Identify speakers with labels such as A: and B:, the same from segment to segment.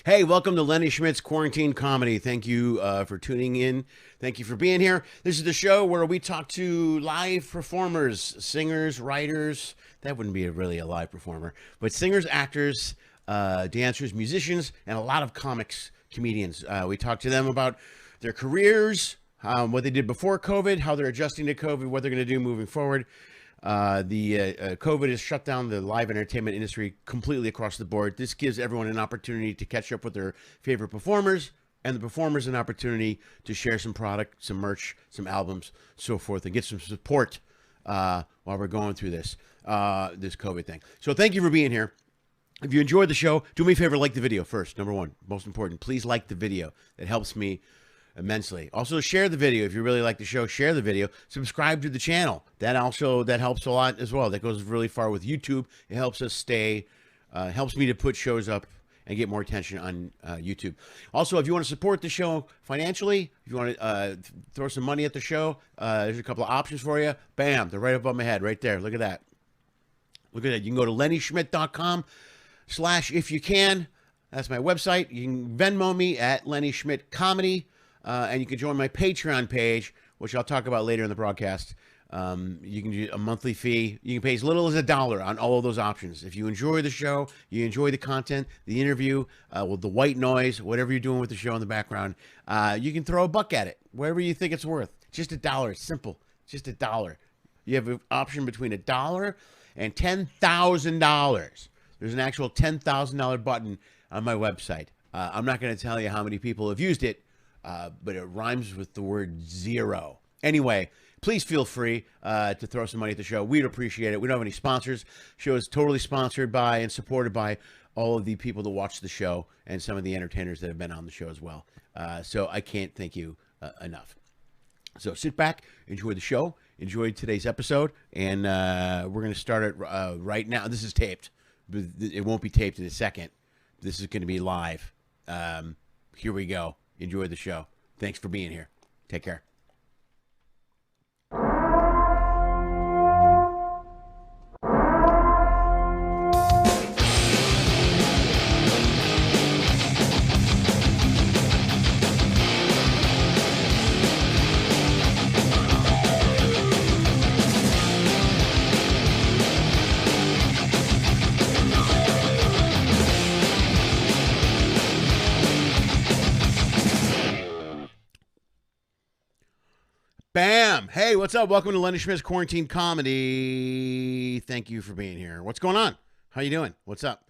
A: Hey, welcome to Lenny Schmidts Quarantine Comedy. Thank you for tuning in. Thank you for being here. This is the show where we talk to live performers, singers, writers. That wouldn't be really a live performer, but singers, actors, dancers, musicians, and a lot of comics, comedians. We talk to them about their careers, what they did before COVID, how they're adjusting to COVID, what they're going to do moving forward. The COVID has shut down the live entertainment industry completely across the board. This gives everyone an opportunity to catch up with their favorite performers, and the performers an opportunity to share some product, some merch, some albums, so forth, and get some support while we're going through this COVID thing. So thank you for being here. If you enjoyed the show, do me a favor, like the video first. Number one, most important, please like the video. It helps me immensely. Also, share the video if you really like the show. Share the video. Subscribe to the channel. That helps a lot as well. That goes really far with YouTube. It helps us helps me to put shows up and get more attention on YouTube. Also, if you want to support the show financially, if you want to throw some money at the show, there's a couple of options for you. Bam, they're right above my head, right there. Look at that. Look at that. You can go to lennyschmidt.com/if you can. That's my website. You can Venmo me at Lenny Schmidt Comedy. And you can join my Patreon page, which I'll talk about later in the broadcast. You can do a monthly fee. You can pay as little as $1 on all of those options. If you enjoy the show, you enjoy the content, the interview, with the white noise, whatever you're doing with the show in the background, you can throw $1 at it, wherever you think it's worth. Just $1. It's simple. Just $1. You have an option between $1 and $10,000. There's an actual $10,000 button on my website. I'm not going to tell you how many people have used it. But it rhymes with the word zero. Anyway, please feel free to throw some money at the show. We'd appreciate it. We don't have any sponsors. The show is totally sponsored by and supported by all of the people that watch the show and some of the entertainers that have been on the show as well. So I can't thank you enough. So sit back, enjoy the show, enjoy today's episode, and we're going to start it right now. This is taped. It won't be taped in a second. This is going to be live. Here we go. Enjoy the show. Thanks for being here. Take care. Bam! Hey, what's up? Welcome to Lenny Schmidt's Quarantine Comedy. Thank you for being here. What's going on? How you doing? What's up?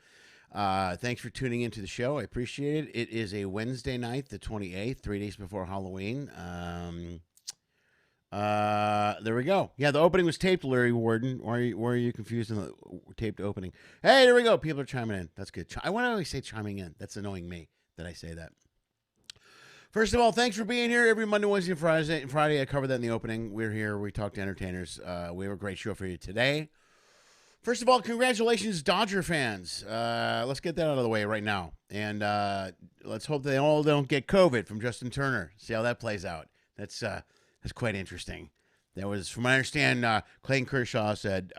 A: Thanks for tuning into the show. I appreciate it. It is a Wednesday night, the 28th, 3 days before Halloween. There we go. Yeah, the opening was taped, Larry Warden. Why are you confused in the taped opening? Hey, there we go. People are chiming in. That's good. I want to always say chiming in. That's annoying me that I say that. First of all, thanks for being here every Monday, Wednesday, and Friday. I covered that in the opening. We're here. We talk to entertainers. We have a great show for you today. First of all, congratulations, Dodger fans. Let's get that out of the way right now. And let's hope they all don't get COVID from Justin Turner. See how that plays out. That's quite interesting. That was, from what I understand, Clayton Kershaw said,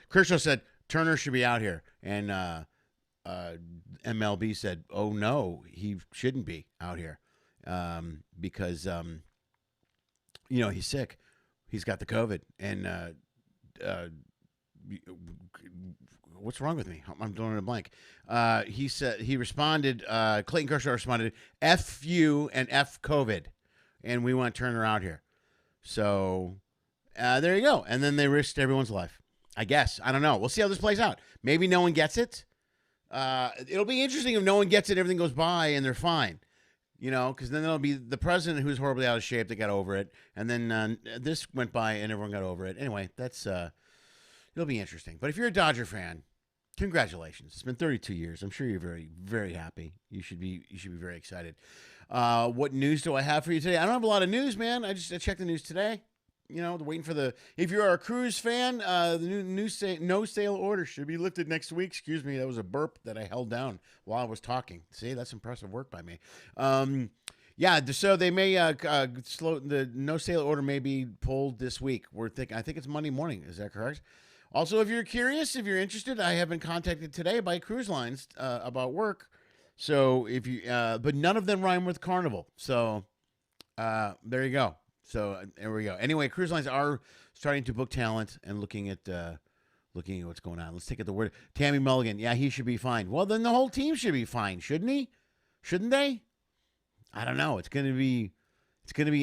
A: Kershaw said Turner should be out here. And MLB said, "Oh no, he shouldn't be out here because he's sick. He's got the COVID, and what's wrong with me? I'm drawing a blank." He responded. Clayton Kershaw responded, "F you and F COVID," and we want Turner out here. So there you go. And then they risked everyone's life. I guess, I don't know. We'll see how this plays out. Maybe no one gets it. It'll be interesting if no one gets it, everything goes by, and they're fine. Because then there'll be the president who's horribly out of shape that got over it, and then this went by and everyone got over it. Anyway, it'll be interesting. But if you're a Dodger fan, congratulations. It's been 32 years. I'm sure you're very, very happy. You should be very excited. What news do I have for you today? I don't have a lot of news, man. I checked the news today. Waiting for if you're a Cruise fan, the new no sale order should be lifted next week. Excuse me, that was a burp that I held down while I was talking. See, that's impressive work by me. So they may slow the no sale order may be pulled this week. I think it's Monday morning. Is that correct? Also, if you're curious, if you're interested, I have been contacted today by cruise lines about work. So if you, but none of them rhyme with carnival. So there you go. So there we go. Anyway, cruise lines are starting to book talent and looking at what's going on. Let's take it the word. Tammy Mulligan. Yeah, he should be fine. Well, then the whole team should be fine, shouldn't he? Shouldn't they? I don't know. It's going to be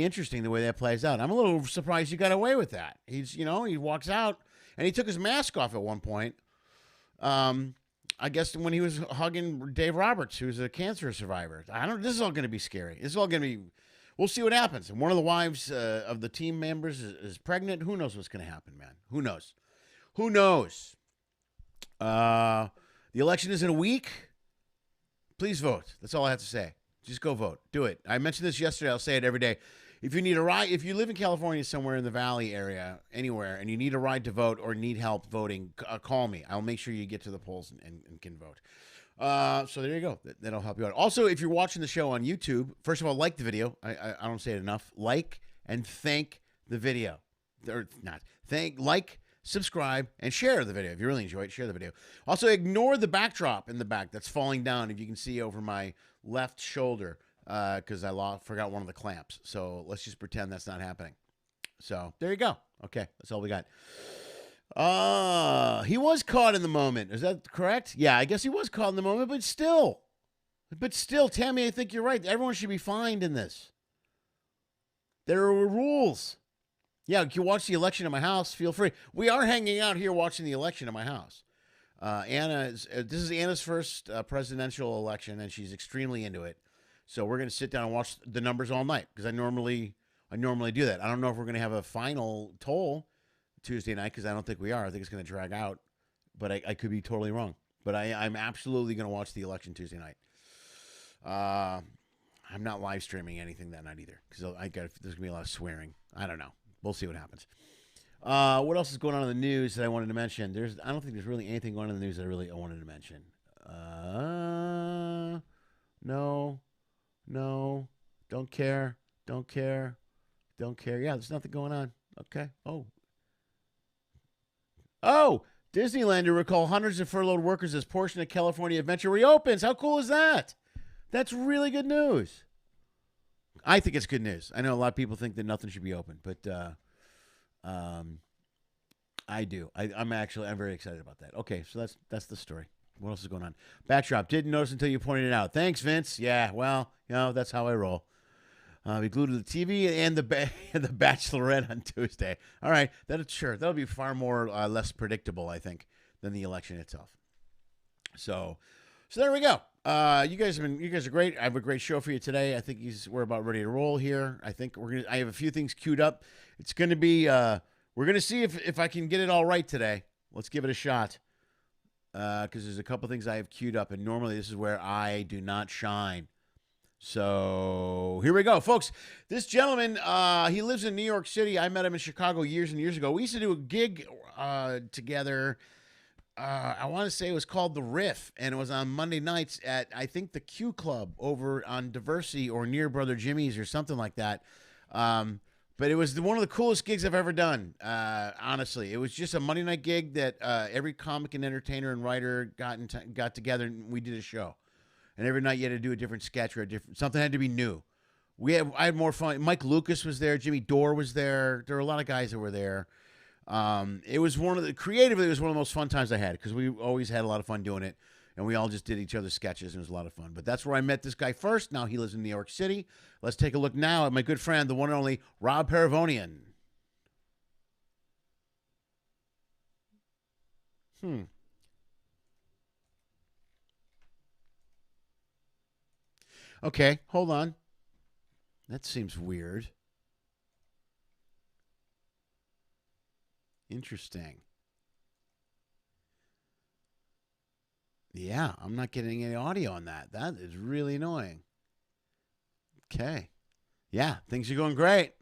A: interesting the way that plays out. I'm a little surprised he got away with that. He walks out and he took his mask off at one point. I guess when he was hugging Dave Roberts, who's a cancer survivor. This is all going to be scary. This is all going to be. We'll see what happens. And one of the wives of the team members is pregnant. Who knows what's going to happen, man? Who knows? Who knows? The election is in a week. Please vote. That's all I have to say. Just go vote. Do it. I mentioned this yesterday. I'll say it every day. If you need a ride, if you live in California somewhere in the Valley area, anywhere, and you need a ride to vote or need help voting, call me. I'll make sure you get to the polls and can vote. So there you go. That'll help you out. Also, if you're watching the show on YouTube, first of all, like the video. I don't say it enough. Like and thank the video. Or not. Like, subscribe, and share the video. If you really enjoy it, share the video. Also, ignore the backdrop in the back that's falling down, if you can see over my left shoulder, because I forgot one of the clamps. So let's just pretend that's not happening. So there you go. Okay, that's all we got. He was caught in the moment. Is that correct? Yeah, I guess he was caught in the moment, but still, Tammy, I think you're right. Everyone should be fined in this. There are rules. Yeah, you can watch the election at my house. Feel free. We are hanging out here watching the election at my house. This is Anna's first presidential election, and she's extremely into it. So we're going to sit down and watch the numbers all night because I normally do that. I don't know if we're going to have a final toll Tuesday night because I don't think we are. I think it's going to drag out, but I could be totally wrong. But I'm absolutely going to watch the election Tuesday night. I'm not live streaming anything that night either because there's going to be a lot of swearing. I don't know. We'll see what happens. What else is going on in the news that I wanted to mention? I don't think there's really anything going on in the news that I wanted to mention. No, don't care. Yeah, there's nothing going on. Okay. Oh, Disneyland to recall hundreds of furloughed workers as portion of California Adventure reopens. How cool is that? That's really good news. I think it's good news. I know a lot of people think that nothing should be open, but I do. I'm very excited about that. Okay, so that's the story. What else is going on? Backdrop. Didn't notice until you pointed it out. Thanks, Vince. Yeah, well, that's how I roll. Be glued to the TV and the Bachelorette on Tuesday. All right, that'll be far more less predictable, I think, than the election itself. So there we go. You guys are great. I have a great show for you today. I think we're about ready to roll here. I think I have a few things queued up. It's going to be we're going to see if I can get it all right today. Let's give it a shot. Because there's a couple things I have queued up, and normally this is where I do not shine. So here we go, folks. This gentleman, he lives in New York City. I met him in Chicago years and years ago. We used to do a gig together. I want to say it was called the Riff, and it was on Monday nights at, I think, the Q Club over on Diversity or near Brother Jimmy's or something like that. But it was one of the coolest gigs I've ever done, honestly. It was just a Monday night gig that every comic and entertainer and writer got together, and we did a show. And every night you had to do a different sketch or something had to be new. I had more fun. Mike Lucas was there. Jimmy Dore was there. There were a lot of guys that were there. It was creatively, it was one of the most fun times I had because we always had a lot of fun doing it. And we all just did each other's sketches, and it was a lot of fun. But that's where I met this guy first. Now he lives in New York City. Let's take a look now at my good friend, the one and only Rob Paravonian. Okay, hold on. That seems weird. Interesting. Yeah, I'm not getting any audio on that. That is really annoying. Okay. Yeah, things are going great.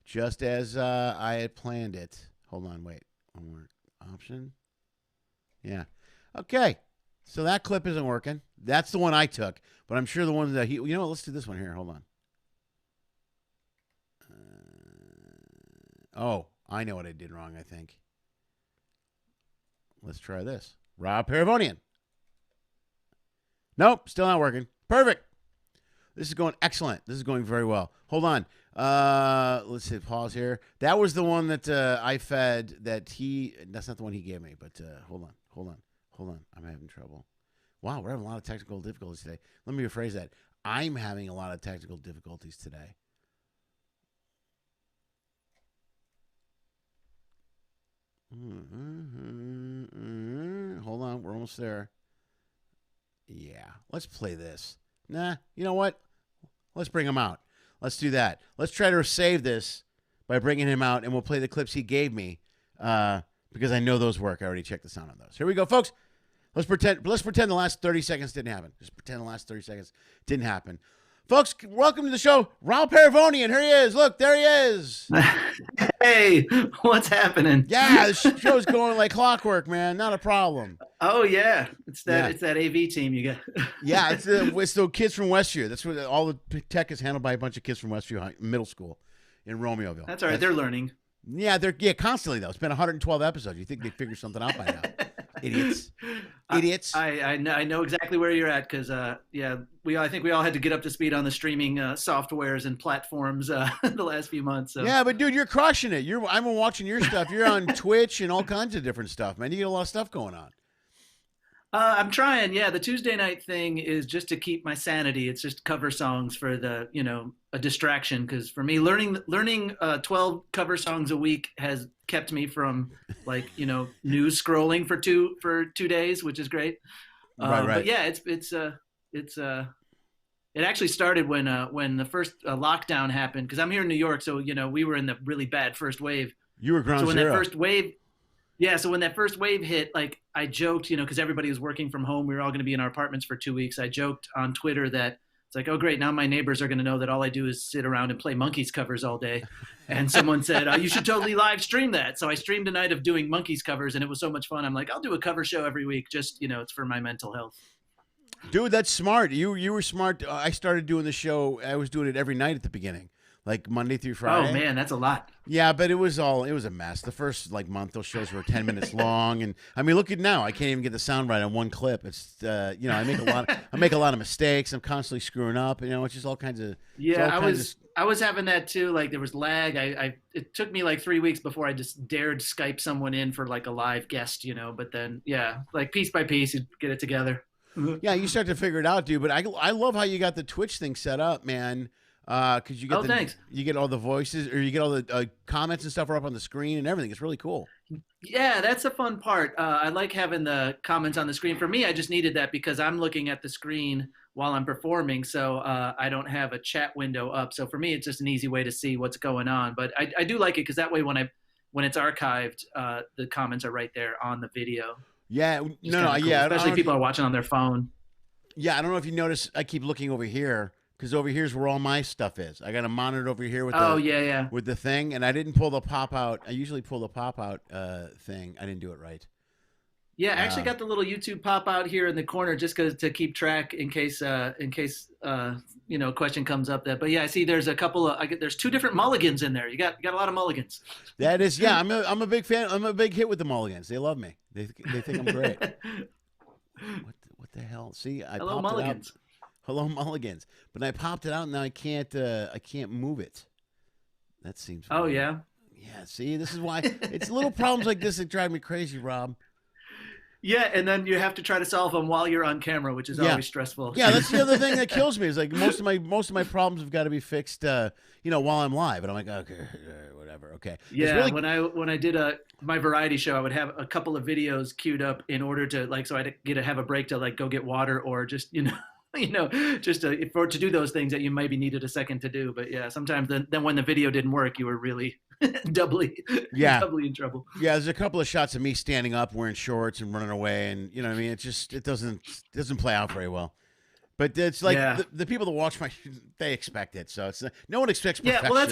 A: Just as I had planned it. Hold on, wait. One more option. Yeah. Okay. So that clip isn't working. That's the one I took. But I'm sure the one that what, let's do this one here. Hold on. I know what I did wrong, I think. Let's try this. Rob Paravonian. Nope, still not working. Perfect. This is going excellent. This is going very well. Hold on. Let's see. Pause here. That was the one that I fed. That's not the one he gave me. But hold on. I'm having trouble. Wow, we're having a lot of technical difficulties today. Let me rephrase that. I'm having a lot of technical difficulties today. Hold on, we're almost there. Yeah, let's play this. Nah, you know what? Let's bring him out. Let's do that. Let's try to save this by bringing him out, and we'll play the clips he gave me because I know those work. I already checked the sound on those. Here we go, folks. Let's pretend the last 30 seconds didn't happen. Just pretend the last 30 seconds didn't happen. Folks, welcome to the show. Rob Paravonian. Here he is. Look, there he is.
B: Hey, what's happening?
A: Yeah, the show's going like clockwork, man. Not a problem.
B: Oh yeah, it's that AV team you got.
A: Yeah, it's the kids from Westview. That's what all the tech is handled by a bunch of kids from Westview Middle School in Romeoville.
B: That's all right. They're learning.
A: Yeah, they're constantly though. It's been 112 episodes. You think they'd figure something out by now? Idiots.
B: I know exactly where you're at because I think we all had to get up to speed on the streaming softwares and platforms the last few months. So.
A: Yeah, but dude, you're crushing it. I've been watching your stuff. You're on Twitch and all kinds of different stuff, man. You get a lot of stuff going on.
B: I'm trying. Yeah, the Tuesday night thing is just to keep my sanity. It's just cover songs for a distraction because for me, learning 12 cover songs a week has kept me from news scrolling for two days, which is great.
A: Right.
B: But yeah, it actually started when the first lockdown happened because I'm here in New York, so we were in the really bad first wave.
A: You were ground zero.
B: That first wave. Yeah, so when that first wave hit, I joked, because everybody was working from home. We were all going to be in our apartments for 2 weeks. I joked on Twitter that it's like, oh, great, now my neighbors are going to know that all I do is sit around and play Monkees covers all day. And someone said, you should totally live stream that. So I streamed a night of doing Monkees covers, and it was so much fun. I'm like, I'll do a cover show every week. Just, it's for my mental health.
A: Dude, that's smart. You were smart. I started doing the show. I was doing it every night at the beginning. Like Monday through Friday.
B: Oh man, that's a lot.
A: Yeah, but it was a mess. The first month, those shows were 10 minutes long, and I mean, look at now. I can't even get the sound right on one clip. It's I make a lot of mistakes. I'm constantly screwing up. It's just all kinds of.
B: Yeah, I was having that too. Like there was lag. It took me 3 weeks before I just dared Skype someone in for a live guest. But then piece by piece, you get it together.
A: Yeah, you start to figure it out, dude. But I love how you got the Twitch thing set up, man. Because you get you get all the voices, or you get all the comments and stuff are up on the screen and everything. It's really cool.
B: Yeah, that's the fun part. I like having the comments on the screen. For me, I just needed that because I'm looking at the screen while I'm performing, so I don't have a chat window up. So for me, it's just an easy way to see what's going on. But I do like it because that way, when it's archived, the comments are right there on the video.
A: Yeah,
B: cool.
A: Yeah,
B: especially if people are watching on their phone.
A: Yeah, I don't know if you notice. I keep looking over here. Because over here's where all my stuff is. I got a monitor over here with with the thing, and I didn't pull the pop out. I usually pull the pop out thing. I didn't do it right.
B: Yeah, I actually got the little YouTube pop out here in the corner just to keep track in case a question comes up. But yeah, I see there's a couple of there's 2 different mulligans in there. You got a lot of mulligans.
A: That is, yeah. I'm a big fan. I'm a big hit with the mulligans. They love me. They think I'm great. What the hell? See,
B: Hello, mulligans.
A: Hello, mulligans. But I popped it out, and now I can't move it. That seems weird.
B: Oh, yeah?
A: Yeah, see, this is why. It's little problems like this that drive me crazy, Rob.
B: Yeah, and then you have to try to solve them while you're on camera, which is always stressful.
A: Yeah, that's the other thing that kills me. Is most of my problems have got to be fixed, while I'm live, and I'm like, okay, whatever, okay.
B: Yeah, when I did my variety show, I would have a couple of videos queued up in order to so I'd get to have a break to go get water or just just to do those things that you maybe needed a second to do. But yeah, sometimes then when the video didn't work, you were really doubly in trouble.
A: Yeah, there's a couple of shots of me standing up wearing shorts and running away, and what I mean, it doesn't play out very well. But it's the people that watch they expect it, so it's no one expects perfection.
B: Yeah, well,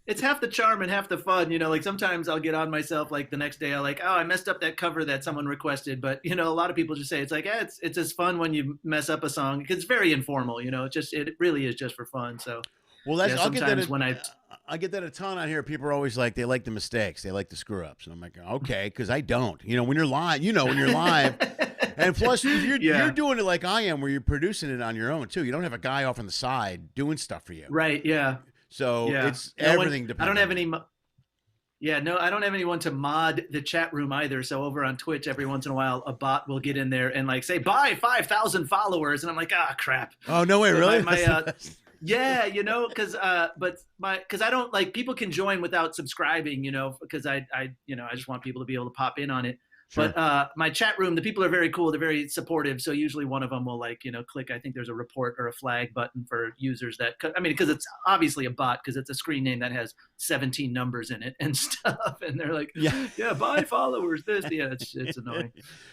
B: it's half the charm and half the fun. Sometimes I'll get on myself the next day. I messed up that cover that someone requested, but a lot of people just say it's it's as fun when you mess up a song because it's very informal. It really is just for fun. So
A: Well, that's
B: Yeah,
A: I'll get that.
B: sometimes when
A: I get that a ton on here. People are always like, they like the mistakes, they like the screw ups, and I'm like, okay, because I don't. When you're live, when you're live, and plus if you're doing it like I am, where you're producing it on your own too. You don't have a guy off on the side doing stuff for you.
B: Right. Yeah.
A: So it's everything depends.
B: I don't have any. Yeah, no, I don't have anyone to mod the chat room either. So over on Twitch, every once in a while, a bot will get in there and like say, "Buy 5,000 followers," and I'm like, "Ah, crap."
A: Oh no way,
B: so
A: really?
B: Yeah, because I don't like people can join without subscribing, because I just want people to be able to pop in on it. Sure. But my chat room, the people are very cool. They're very supportive. So usually one of them will click. I think there's a report or a flag button for users because it's obviously a bot because it's a screen name that has 17 numbers in it and stuff. And they're like, yeah, buy followers. This, yeah, it's annoying.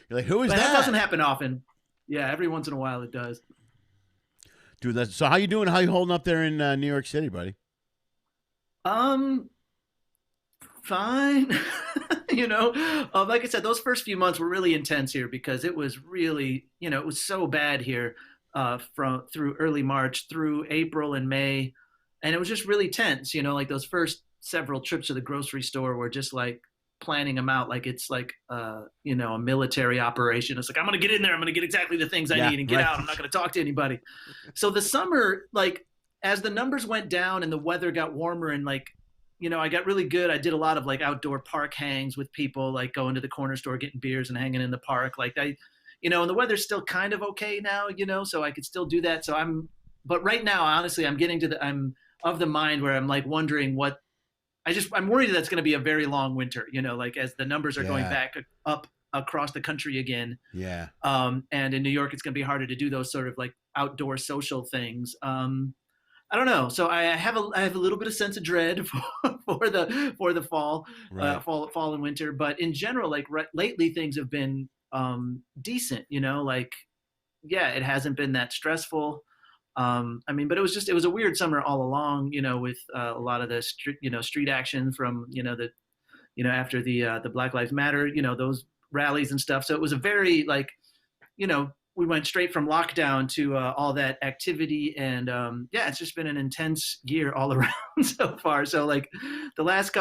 A: You're like, who is that?
B: That doesn't happen often. Yeah, every once in a while it does.
A: Dude, so how you doing? How you holding up there in New York City, buddy?
B: Fine. Like I said, those first few months were really intense here because it was really, it was so bad here through early March through April and May. And it was just really tense, like those first several trips to the grocery store were just like planning them out like it's like, a military operation. It's like, I'm going to get in there. I'm going to get exactly the things I need and get out. I'm not going to talk to anybody. So the summer, like as the numbers went down and the weather got warmer and like, I got really good. I did a lot of like outdoor park hangs with people, like going to the corner store, getting beers and hanging in the park. Like and the weather's still kind of okay now, so I could still do that. But right now, honestly, I'm of the mind where I'm like wondering I'm worried that's going to be a very long winter, like as the numbers are going back up across the country again.
A: Yeah.
B: And in New York, it's going to be harder to do those sort of like outdoor social things. I don't know. So I have a little bit of sense of dread for the fall,
A: right.
B: fall and winter. But in general, like lately, things have been decent. Like it hasn't been that stressful. But it was a weird summer all along. With a lot of the street action from after the Black Lives Matter, those rallies and stuff. So it was a very like we went straight from lockdown to all that activity. And it's just been an intense year all around so far. So like the last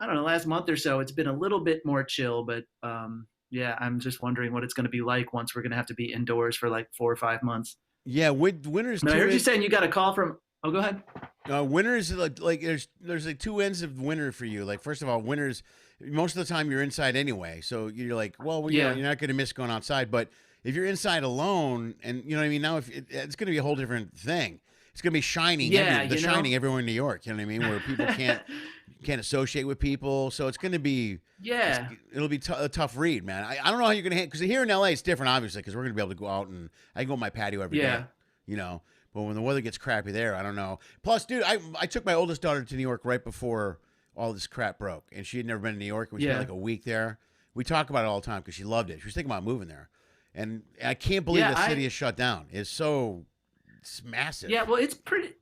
B: last month or so, it's been a little bit more chill, but I'm just wondering what it's going to be like once we're going to have to be indoors for like 4 or 5 months.
A: Yeah. Winter's.
B: I heard you saying you got a call from, oh, go ahead.
A: Winter is like there's like two ends of winter for you. Like, first of all, winter's most of the time you're inside anyway. So you're like, well, you're not going to miss going outside, but if you're inside alone, and you know what I mean, now it's going to be a whole different thing. It's going to be shining. Shining everywhere in New York. You know what I mean, where people can't associate with people. So it's going to be it'll be a tough read, man. I don't know how you're going to because here in LA it's different, obviously, because we're going to be able to go out and I can go on my patio every day. But when the weather gets crappy there, I don't know. Plus, dude, I took my oldest daughter to New York right before all this crap broke, and she had never been to New York. We spent like a week there. We talk about it all the time because she loved it. She was thinking about moving there. And I can't believe the city is shut down. It's massive. Yeah, well, it's pretty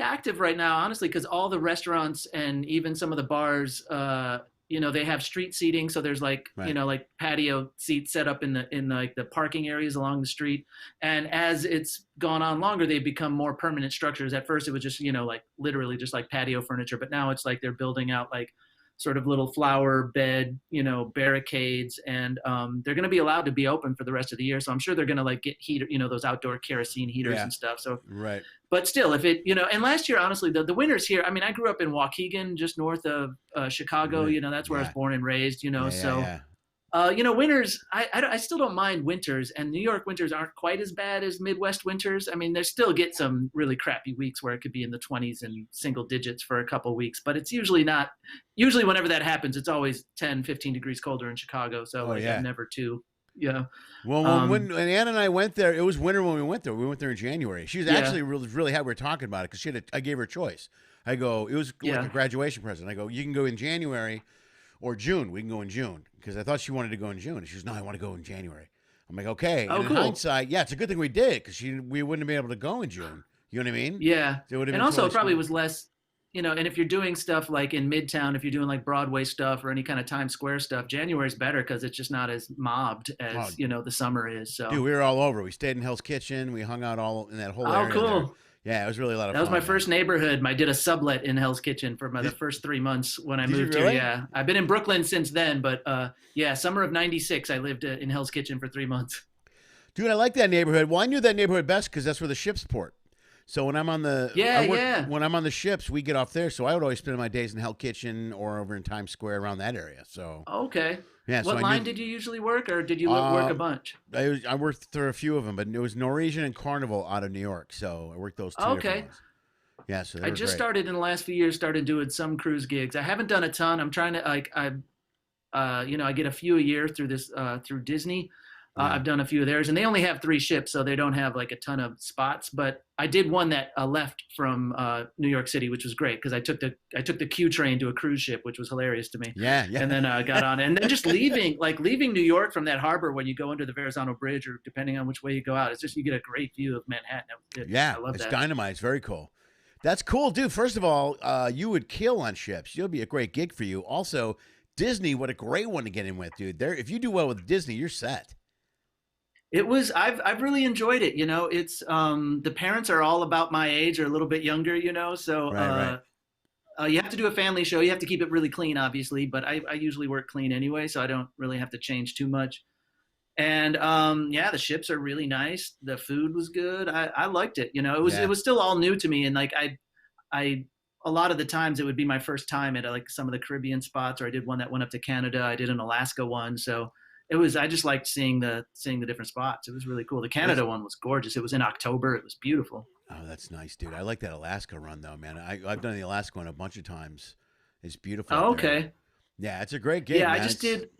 A: active right now, honestly, because all the restaurants and even some of the bars, they have street seating. So there's like, like patio seats set up in the parking areas along the street. And as it's gone on longer, they've become more permanent structures. At first it was just, like literally just like patio furniture, but now it's like they're building out like sort of little flower bed, barricades, and they're going to be allowed to be open for the rest of the year. So I'm sure they're going to like get heater, those outdoor kerosene heaters and stuff. So, right.
B: But still, if it, and last year, honestly, the winters here, I mean, I grew up in Waukegan, just north of Chicago, that's where I was born and raised, winters, I still don't mind winters, and New York winters aren't quite as bad as Midwest winters. I mean, they still get some really crappy weeks where it could be in the 20s and single digits for a couple weeks, but it's usually not. Usually whenever that happens, it's always 10, 15 degrees colder in Chicago. So I'm never too,
A: Well, when Ann and I went there, it was winter when we went there. We went there in January. She was actually really happy we were talking about it because I gave her a choice. I go, it was like a graduation present. I go, you can go in January or June. We can go in June. Because I thought she wanted to go in June. And she goes, no, I want to go in January. I'm like, okay.
B: Oh,
A: and in hindsight, it's a good thing we did because we wouldn't have been able to go in June. You know what I mean?
B: Yeah. And also it probably was less, and if you're doing stuff like in Midtown, if you're doing like Broadway stuff or any kind of Times Square stuff, January's better because it's just not as mobbed as, the summer is. So,
A: dude, we were all over. We stayed in Hell's Kitchen. We hung out all in that whole area.
B: Oh, cool.
A: There. Yeah, it was really a lot of
B: That was
A: fun,
B: my
A: man.
B: first neighborhood. I did a sublet in Hell's Kitchen for the
A: Did,
B: first 3 months when I
A: did you
B: moved here.
A: really?
B: Yeah, I've been in Brooklyn since then, but yeah, summer of '96, I lived in Hell's Kitchen for 3 months.
A: Dude, I like that neighborhood. Well, I knew that neighborhood best because that's where the ships port. So when I'm on
B: Yeah, yeah.
A: when I'm on the ships, we get off there. So I would always spend my days in Hell Kitchen or over in Times Square around that area. So
B: Okay.
A: yeah, so
B: What
A: I
B: line
A: knew.
B: did you usually work, or did you work
A: Uh,
B: a bunch?
A: I worked through a few of them, but it was Norwegian and Carnival out of New York. So I worked those two different
B: Okay.
A: ones. Yeah, so they
B: I
A: were
B: just
A: great.
B: started in the last few years, started doing some cruise gigs. I haven't done a ton. I'm trying to I get a few a year through this through Disney.
A: Yeah.
B: I've done a few of theirs, and they only have 3 ships, so they don't have like a ton of spots. But I did one that left from New York City, which was great because I took the Q train to a cruise ship, which was hilarious to me.
A: Yeah,
B: And
A: yeah.
B: then got on, and then just leaving New York from that harbor when you go under the Verrazano Bridge, or depending on which way you go out, it's just you get a great view of Manhattan.
A: Yeah,
B: I love
A: it's
B: that.
A: dynamite. It's very cool. That's cool, dude. First of all, you would kill on ships. You'll be a great gig for you. Also, Disney, what a great one to get in with, dude. There, if you do well with Disney, you're set.
B: It was I've really enjoyed it. It's the parents are all about my age or a little bit younger. So
A: Right, right.
B: you have to do a family show. You have to keep it really clean, obviously, but I usually work clean anyway, so I don't really have to change too much. And yeah, the ships are really nice. The food was good. I liked it. It
A: Yeah.
B: was still all new to me, and like I a lot of the times it would be my first time at like some of the Caribbean spots, or I did one that went up to Canada. I did an Alaska one, so I just liked seeing the different spots. It was really cool. The
A: That's,
B: Canada one was gorgeous. It was in October. It was beautiful.
A: oh, that's nice, dude. I like that Alaska run though, man. I've done the Alaska one a bunch of times. It's beautiful up
B: Oh,
A: there.
B: okay.
A: Yeah, it's a great gig,
B: Yeah, I
A: man.
B: just
A: It's
B: did.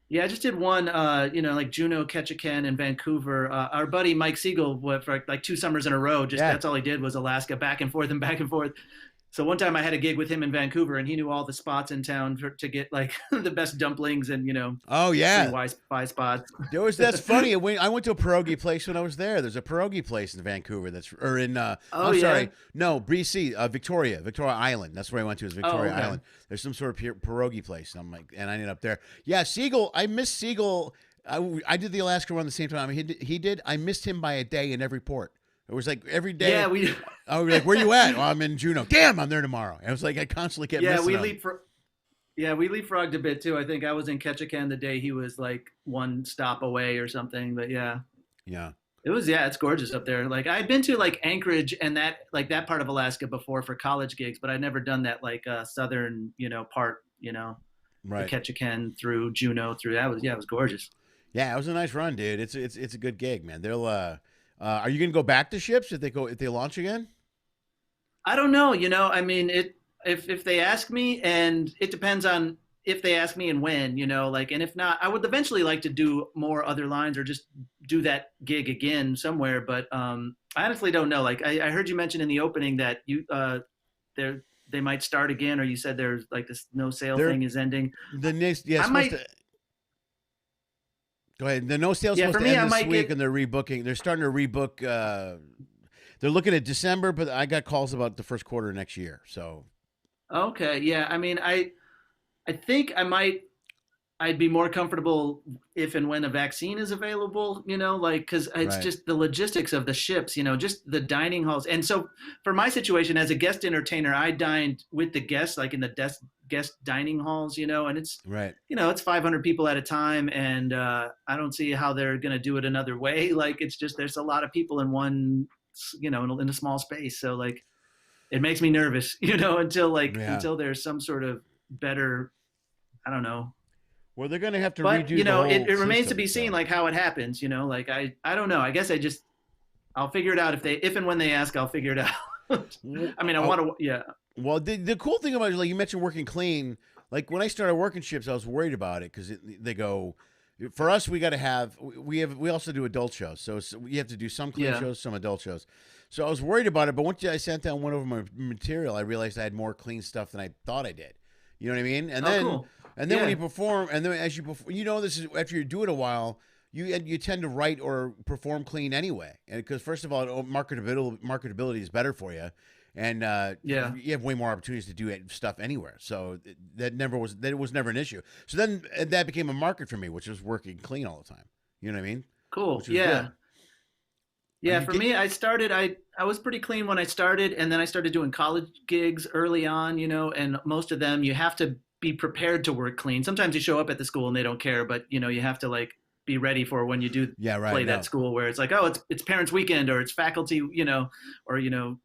B: Yeah, I just did one, like Juneau, Ketchikan, and Vancouver. Our buddy Mike Siegel, for like 2 summers in a row, just
A: yeah.
B: that's all he did was Alaska, back and forth and back and forth. So one time I had a gig with him in Vancouver, and he knew all the spots in town to get like the best dumplings and
A: Oh
B: free
A: yeah.
B: Wi-Fi spots.
A: That's funny. I went to a pierogi place when I was there. There's a pierogi place in Vancouver or in
B: Oh
A: I'm
B: yeah.
A: sorry, no, BC, Victoria Island. That's where I went to, is
B: Oh,
A: Victoria
B: okay.
A: Island. There's some sort of pierogi place. And I'm like, and I ended up there. Yeah, Siegel. I missed Siegel. I did the Alaska run the same time he did. I missed him by a day in every port. It was like every day.
B: Yeah, we
A: I was like, "Where you at?" "Oh, I'm in Juneau." "Damn, I'm there tomorrow." And it was like I constantly kept
B: yeah
A: missing
B: we
A: him.
B: leap for yeah we leapfrogged a bit too. I think I was in Ketchikan the day he was like one stop away or something. But yeah,
A: Yeah.
B: it's gorgeous up there. Like I'd been to like Anchorage and that part of Alaska before for college gigs, but I'd never done that like southern part. The
A: Right.
B: Ketchikan through Juneau through that was it was gorgeous.
A: Yeah, it was a nice run, dude. It's a good gig, man. They'll are you gonna go back to ships if they launch again?
B: I don't know. I mean, if they ask me, and it depends on if they ask me and when. Like, and if not, I would eventually like to do more other lines or just do that gig again somewhere. But I honestly don't know. Like, I heard you mention in the opening that they might start again, or you said there's like this no sale
A: They're
B: thing is ending.
A: the next yeah,
B: I
A: supposed
B: might,
A: to go ahead. The no sale's
B: yeah,
A: supposed
B: for
A: to
B: me,
A: end
B: I
A: this
B: might
A: week,
B: get.
A: and they're rebooking. They're starting to rebook. They're looking at December, but I got calls about the first quarter of next year. So
B: Okay, yeah. I mean, I think I'd be more comfortable if and when a vaccine is available, like, because it's
A: right,
B: just the logistics of the ships, just the dining halls. And so for my situation as a guest entertainer, I dined with the guests, like in the guest dining halls, and
A: right.
B: it's 500 people at a time. And I don't see how they're going to do it another way. Like, it's just, there's a lot of people in one, in a small space. So like, it makes me nervous,
A: Yeah.
B: until there's some sort of better, I don't know,
A: Well, they're gonna have to
B: but
A: redo the whole
B: it remains to
A: system.
B: be seen
A: So
B: like how it happens. Like I don't know. I guess I'll figure it out if and when they ask, I'll figure it out. I mean, I want to. Yeah.
A: well, the cool thing about it, like you mentioned, working clean. Like when I started working ships, I was worried about it because they go. For us, we got to have we also do adult shows, so you have to do some clean
B: Yeah.
A: shows, some adult shows. So I was worried about it, but once I sat down and went over my material, I realized I had more clean stuff than I thought I did. You know what I mean? And
B: Oh,
A: then
B: cool.
A: when
B: Yeah.
A: you perform, and then as you perform, this is after you do it a while, you tend to write or perform clean anyway, and because first of all, marketability is better for you, and
B: Yeah.
A: you have way more opportunities to do stuff anywhere. So that was never an issue. So then that became a market for me, which was working clean all the time. You know what I mean?
B: Cool.
A: Which was
B: Yeah.
A: good.
B: Yeah, for me, I was pretty clean when I started, and then I started doing college gigs early on, and most of them you have to be prepared to work clean. Sometimes you show up at the school and they don't care, but you have to like be ready for when you do
A: Yeah, right.
B: play that school where it's like, oh, it's parents' weekend or it's faculty, or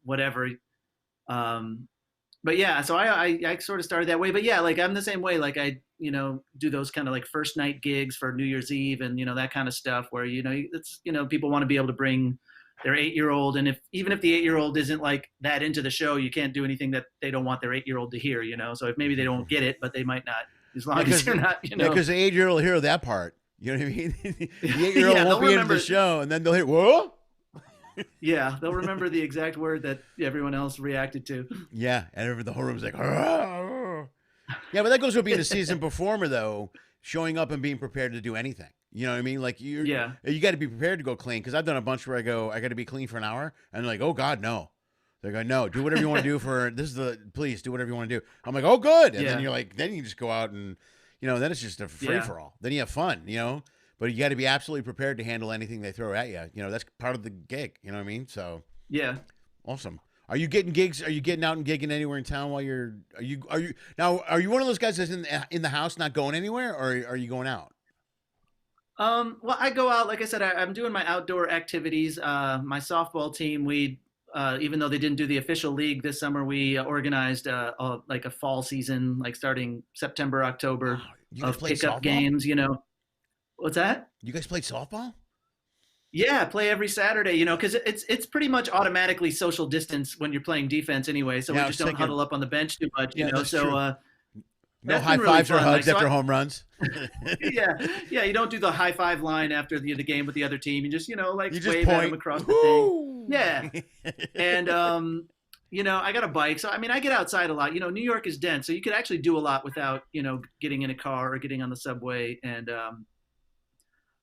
B: whatever. But yeah, so I sort of started that way. But yeah, like I'm the same way. Like I do those kind of like first night gigs for New Year's Eve and that kind of stuff where it's people want to be able to bring their 8-year-old, and even if the 8-year-old isn't like that into the show, you can't do anything that they don't want their 8-year-old to hear. So if maybe they don't get it, but they might not, as long as they're not.
A: Because the 8-year-old will hear that part. You know what I mean? The 8-year-old won't be into the show, and then they'll hear whoa.
B: Yeah, they'll remember the exact word that everyone else reacted to.
A: Yeah, and the whole room's like, yeah, but that goes with being a seasoned performer, though, showing up and being prepared to do anything. You know what I mean? Like you got to be prepared to go clean. Because I've done a bunch where I go, I got to be clean for an hour, and they're like, oh God, no. They're like, no, do whatever you want to do please do whatever you want to do. I'm like, oh good, and then you're like, then you just go out and then it's just a free for all. Then you have fun, But you got to be absolutely prepared to handle anything they throw at you. That's part of the gig. You know what I mean? So
B: yeah,
A: awesome. Are you getting gigs? Are you getting out and gigging anywhere in town while you're? Are you Are you one of those guys that's in the house, not going anywhere, or are you going out?
B: Well, I go out. Like I said, I'm doing my outdoor activities. My softball team, even though they didn't do the official league this summer, we organized like a fall season, like starting September, October, of pickup softball games. What's that?
A: You guys played softball?
B: Yeah, play every Saturday, because it's pretty much automatically social distance when you're playing defense anyway. So we just don't huddle up on the bench too much, So
A: no high fives or hugs after home runs.
B: yeah, you don't do the high five line after the game with the other team. You just wave at them across the thing. Yeah, and I got a bike, so I get outside a lot. New York is dense, so you could actually do a lot without getting in a car or getting on the subway and.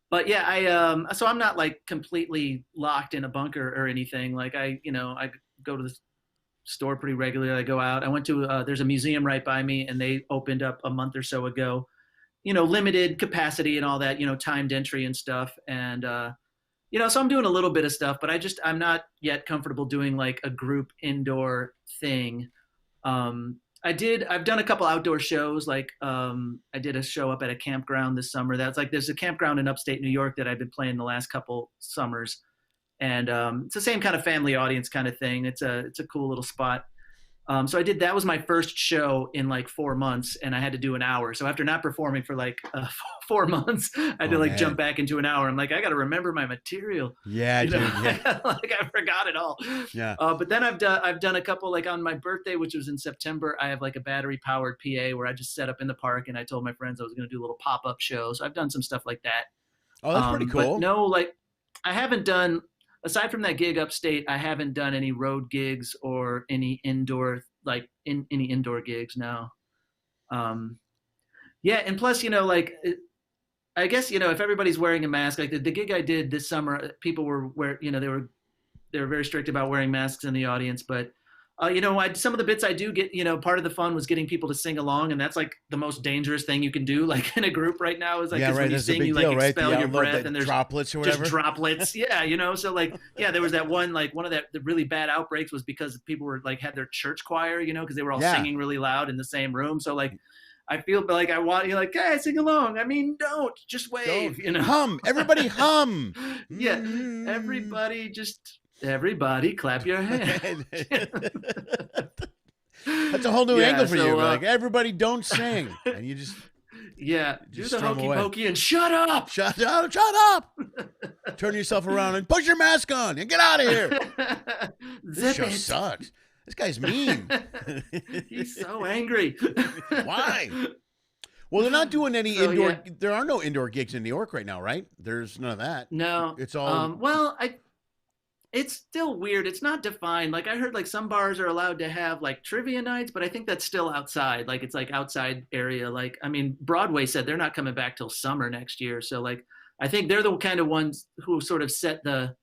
B: But yeah, so I'm not like completely locked in a bunker or anything. Like I go to the store pretty regularly. I go out. I went to there's a museum right by me, and they opened up a month or so ago. Limited capacity and all that. Timed entry and stuff. And so I'm doing a little bit of stuff, but I'm not yet comfortable doing like a group indoor thing. I've done a couple outdoor shows. Like I did a show up at a campground this summer. There's a campground in upstate New York that I've been playing the last couple summers. And it's the same kind of family audience kind of thing. It's a cool little spot. So that was my first show in like 4 months, and I had to do an hour. So after not performing for like 4 months, I had to jump back into an hour. I'm like, I got to remember my material.
A: Yeah, dude. Yeah.
B: Like I forgot it all.
A: Yeah.
B: But then I've done a couple, like on my birthday, which was in September. I have like a battery powered PA where I just set up in the park, and I told my friends I was going to do a little pop up show. So I've done some stuff like that.
A: Oh, that's pretty cool.
B: But no, like I haven't done. Aside from that gig upstate, I haven't done any road gigs or any indoor gigs now. Yeah, and plus, I guess if everybody's wearing a mask, like the gig I did this summer, people were they were very strict about wearing masks in the audience, but some of the bits I do get, part of the fun was getting people to sing along, and that's like the most dangerous thing you can do, like in a like, when you sing, you like expel your breath, and there's
A: droplets or whatever.
B: Just droplets, yeah, so like, yeah, there was that one, like one of the really bad outbreaks was because people were like had their church choir, because they were all singing really loud in the same room, so like. I feel like I want you like, hey, sing along. Don't just wave,
A: Hum, everybody hum.
B: Yeah, everybody clap your hands.
A: That's a whole new angle for you. Like, everybody don't sing. And you just
B: do the hokey pokey and shut up.
A: Shut up. Turn yourself around and put your mask on and get out of here. This show sucks. This guy's mean.
B: He's so angry.
A: Why? Well, they're not doing any indoor. Yeah. There are no indoor gigs in New York right now, right? There's none of that.
B: No.
A: It's all.
B: It's still weird. It's not defined. Like I heard like some bars are allowed to have like trivia nights, but I think that's still outside. Like it's like outside area. Like, Broadway said they're not coming back till summer next year. So like, I think they're the kind of ones who sort of set the